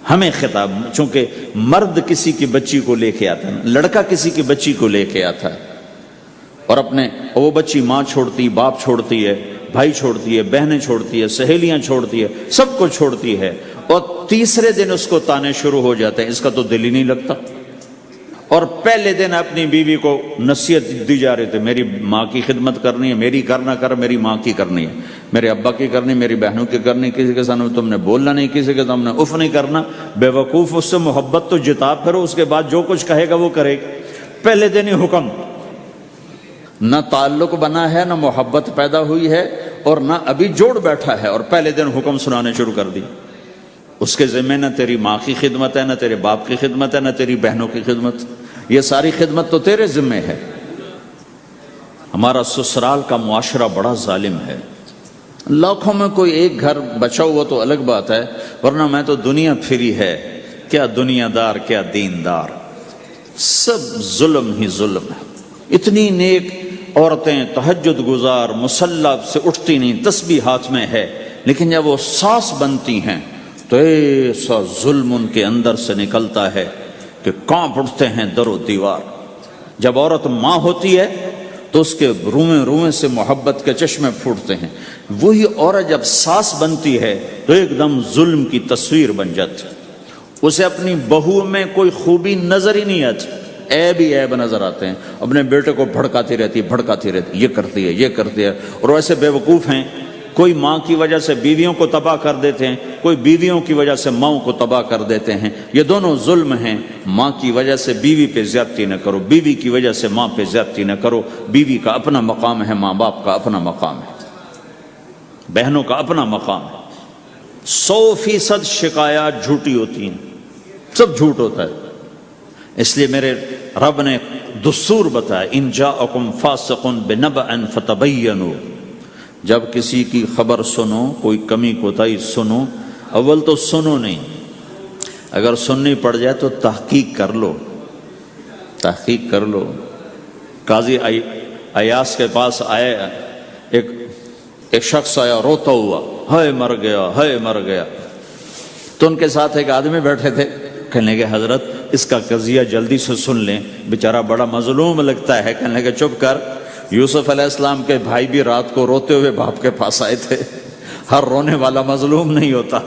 ہمیں خطاب، چونکہ مرد کسی کی بچی کو لے کے آتا ہے، لڑکا کسی کی بچی کو لے کے آتا ہے، اور وہ بچی ماں چھوڑتی، باپ چھوڑتی ہے، بھائی چھوڑتی ہے، بہنیں چھوڑتی ہے، سہیلیاں چھوڑتی ہے، سب کو چھوڑتی ہے، اور تیسرے دن اس کو تانے شروع ہو جاتے ہیں، اس کا تو دل ہی نہیں لگتا. اور پہلے دن اپنی بیوی کو نصیحت دی جا رہی تھی، میری ماں کی خدمت کرنی ہے، میری کرنا کر، میری ماں کی کرنی ہے، میرے ابا کی کرنی، میری بہنوں کی کرنی، کسی کے سامنے تم نے بولنا نہیں، کسی کے سامنے اف نہیں کرنا. بے وقوف، اس سے محبت تو جتا پھر اس کے بعد جو کچھ کہے گا وہ کرے گا. پہلے دن ہی حکم، نہ تعلق بنا ہے، نہ محبت پیدا ہوئی ہے، اور نہ ابھی جوڑ بیٹھا ہے، اور پہلے دن حکم سنانے شروع کر دی. اس کے ذمہ نہ تیری ماں کی خدمت ہے، نہ تیرے باپ کی خدمت ہے، نہ تیری بہنوں کی خدمت، یہ ساری خدمت تو تیرے ذمہ ہے. ہمارا سسرال کا معاشرہ بڑا ظالم ہے. لاکھوں میں کوئی ایک گھر بچا ہوا تو الگ بات ہے، ورنہ میں تو دنیا پھری ہے، کیا دنیا دار کیا دیندار، سب ظلم ہی ظلم ہے. اتنی نیک عورتیں تہجد گزار مصلی سے اٹھتی نہیں، تسبیح ہاتھ میں ہے، لیکن جب وہ ساس بنتی ہیں تو ایسا ظلم ان کے اندر سے نکلتا ہے کہ کانپ اٹھتے ہیں در و دیوار. جب عورت ماں ہوتی ہے تو اس کے روئیں روئیں سے محبت کے چشمے پھوٹتے ہیں. وہی عورت جب ساس بنتی ہے تو ایک دم ظلم کی تصویر بن جاتی ہے. اسے اپنی بہو میں کوئی خوبی نظر ہی نہیں آتی، عیب ہی عیب نظر آتے ہیں. اپنے بیٹے کو بھڑکاتی رہتی، یہ کرتی ہے، یہ کرتی ہے. اور ویسے بے وقوف ہیں، کوئی ماں کی وجہ سے بیویوں کو تباہ کر دیتے ہیں، کوئی بیویوں کی وجہ سے ماں کو تباہ کر دیتے ہیں. یہ دونوں ظلم ہیں. ماں کی وجہ سے بیوی پہ زیادتی نہ کرو، بیوی کی وجہ سے ماں پہ زیادتی نہ کرو. بیوی کا اپنا مقام ہے، ماں باپ کا اپنا مقام ہے، بہنوں کا اپنا مقام ہے. 100% شکایات جھوٹی ہوتی ہیں، سب جھوٹ ہوتا ہے. اس لیے میرے رب نے دستور بتایا، ان جاءکم فاسق بنبأ فتبینوا، جب کسی کی خبر سنو، کوئی کمی کوتاہی سنو اول تو سنو نہیں، اگر سننی پڑ جائے تو تحقیق کر لو، تحقیق کر لو۔ قاضی ایاس کے پاس آیا، ایک شخص آیا روتا ہوا، ہائے مر گیا، ہائے مر گیا۔ تو ان کے ساتھ ایک آدمی بیٹھے تھے، کہنے لگے حضرت اس کا قضیہ جلدی سے سن لیں، بیچارہ بڑا مظلوم لگتا ہے۔ کہنے لگے چپ کر، یوسف علیہ السلام کے بھائی بھی رات کو روتے ہوئے باپ کے پاس آئے تھے۔ ہر رونے والا مظلوم نہیں ہوتا،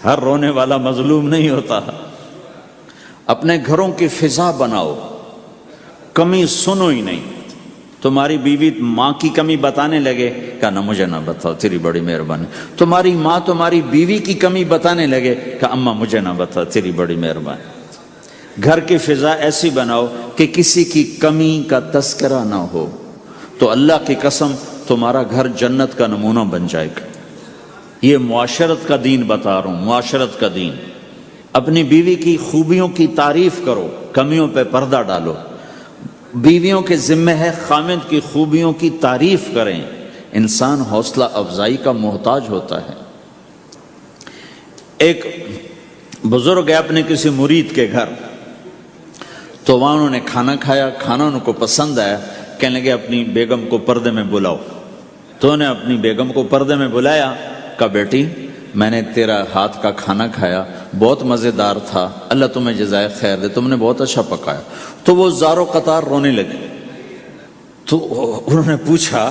ہر رونے والا مظلوم نہیں ہوتا۔ اپنے گھروں کی فضا بناؤ، کمی سنو ہی نہیں۔ تمہاری بیوی ماں کی کمی بتانے لگے، کہا مجھے نہ بتاؤ تیری بڑی مہربانی۔ تمہاری ماں تمہاری بیوی کی کمی بتانے لگے، کہا اماں مجھے نہ بتاؤ تیری بڑی مہربانی۔ گھر کی فضا ایسی بناؤ کہ کسی کی کمی کا تذکرہ نہ ہو، تو اللہ کی قسم تمہارا گھر جنت کا نمونہ بن جائے گا۔ یہ معاشرت کا دین بتا رہا ہوں، معاشرت کا دین۔ اپنی بیوی کی خوبیوں کی تعریف کرو، کمیوں پہ پردہ ڈالو۔ بیویوں کے ذمہ ہے خامد کی خوبیوں کی تعریف کریں۔ انسان حوصلہ افزائی کا محتاج ہوتا ہے۔ ایک بزرگ ہے اپنے کسی مرید کے گھر، تو وہاں انہوں نے کھانا کھایا، کھانا ان کو پسند آیا، کہنے لگے اپنی بیگم کو پردے میں بلاؤ۔ تو انہوں نے اپنی بیگم کو پردے میں بلایا، کہا بیٹی میں نے تیرا ہاتھ کا کھانا کھایا، بہت مزیدار تھا، اللہ تمہیں جزائے خیر دے، تم نے بہت اچھا پکایا۔ تو وہ زارو قطار رونے لگے۔ تو انہوں نے پوچھا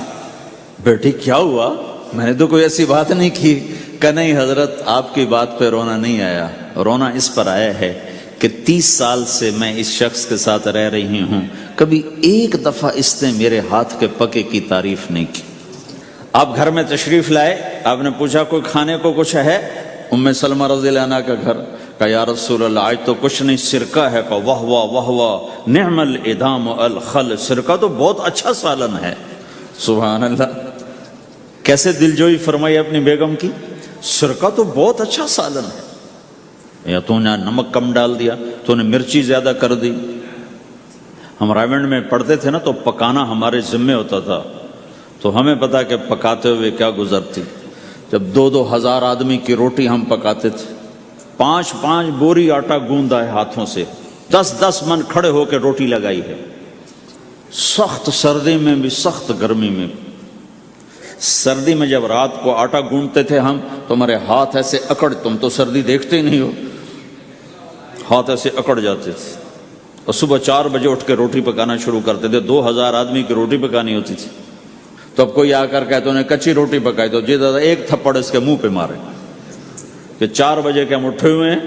بیٹی کیا ہوا؟ میں نے تو کوئی ایسی بات نہیں کی۔ کہ نہیں حضرت آپ کی بات پہ رونا نہیں آیا، رونا اس پر آیا ہے کہ 30 سال سے میں اس شخص کے ساتھ رہ رہی ہوں، کبھی ایک دفعہ اس نے میرے ہاتھ کے پکے کی تعریف نہیں کی۔ آپ گھر میں تشریف لائے، آپ نے پوچھا کوئی کھانے کو کچھ ہے؟ ام سلمہ رضی اللہ عنہ کا گھر، کہا یا رسول اللہ آج تو کچھ نہیں، سرکہ ہے۔ کہا واہ واہ واہ واہ، نعم الادام الخل، سرکہ تو بہت اچھا سالن ہے۔ سبحان اللہ، کیسے دلجوئی فرمائی اپنی بیگم کی، سرکہ تو بہت اچھا سالن ہے، یا تو نے نمک کم ڈال دیا، تو نے مرچی زیادہ کر دی۔ ہم رائمنڈ میں پڑھتے تھے نا، تو پکانا ہمارے ذمے ہوتا تھا، تو ہمیں پتا کہ پکاتے ہوئے کیا گزرتی۔ جب 2-2 ہزار آدمی کی روٹی ہم پکاتے تھے، 5-5 بوری آٹا گوندا ہے ہاتھوں سے، 10-10 من کھڑے ہو کے روٹی لگائی ہے، سخت سردی میں بھی سخت گرمی میں بھی۔ سردی میں جب رات کو آٹا گونڈتے تھے ہم، تو ہمارے ہاتھ ایسے اکڑ، تم تو سردی دیکھتے ہی نہیں ہو، ہاتھ ایسے اکڑ جاتے تھے، اور صبح 4 بجے اٹھ کے روٹی پکانا شروع کرتے تھے۔ 2000 آدمی کی روٹی پکانی ہوتی تھی۔ تو اب کوئی آ کر کہتے انہیں کچی روٹی پکائی، تو جی دادا ایک تھپڑ اس کے منہ پہ مارے کہ 4 بجے کے ہم اٹھے ہوئے ہیں،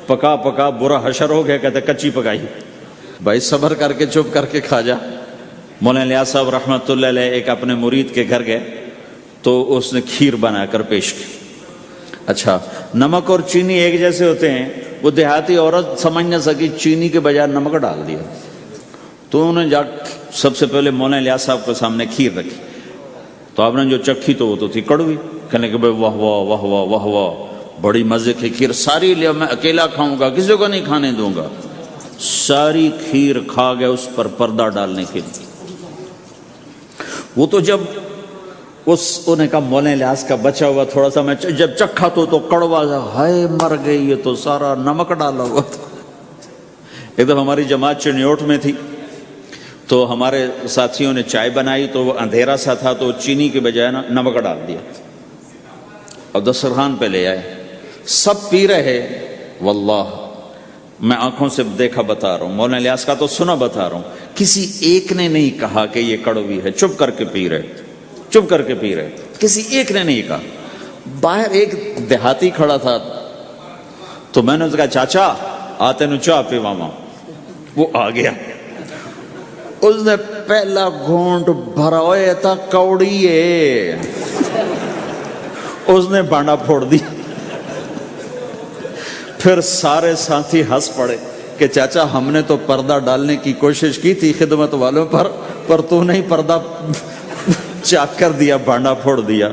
پکا پکا برا حشر ہو گیا، کہتے کچی پکائی۔ بھائی صبر کر کے چپ کر کے کھا جا۔ مولانا الیاس صاحب رحمۃ اللہ علیہ ایک اپنے مرید کے گھر گئے، تو اس نے کھیر بنا کر پیش کی۔ اچھا نمک اور چینی ایک جیسے ہوتے ہیں، وہ دیہاتی عورت سمجھ نہ سکی، چینی کے بجائے نمک ڈال دیا۔ تو انہوں نے جا سب سے پہلے مولانا الیاس صاحب کے سامنے کھیر رکھی، تو آپ نے جو چکھی تو وہ تو تھی کڑوی۔ کہنے کہ بھائی واہ واہ واہ واہ واہ واہ، بڑی مزے کی کھیر، ساری لیا میں اکیلا کھاؤں گا، کسی کو نہیں کھانے دوں گا۔ ساری کھیر کھا گئے، اس پر پردہ ڈالنے کے لیے۔ وہ تو جب انہوں نے کہا مولانا الیاس کا بچا ہوا تھوڑا سا میں جب چکھا تو کڑوا تھا، ہائے مر گئی، یہ تو سارا نمک ڈالا ہوا تھا۔ ایک دفعہ ہماری جماعت چنیوٹ میں تھی، تو ہمارے ساتھیوں نے چائے بنائی، تو وہ اندھیرا سا تھا، تو چینی کے بجائے نمک ڈال دیا اور دسترخوان پہ لے آئے، سب پی رہے۔ واللہ میں آنکھوں سے دیکھا بتا رہا ہوں، مولانا الیاس کا تو سنا بتا رہا ہوں، کسی ایک نے نہیں کہا کہ یہ کڑوی ہے، چپ کر کے پی رہے، چپ کر کے پی رہے، کسی ایک نے نہیں کہا۔ باہر ایک دیہاتی کھڑا تھا، تو میں نے اس کہا چاچا آتے نو چاہ پیوا ماں، وہ آ گیا، اس نے پہلا گھونٹ بھرا ہوئے تھا کوڑی ہے، اس نے بانڈا پھوڑ دی۔ پھر سارے ساتھی ہنس پڑے کہ چاچا ہم نے تو پردہ ڈالنے کی کوشش کی تھی خدمت والوں پر تو نہیں پردہ چاک کر دیا، بانڈا پھوڑ دیا۔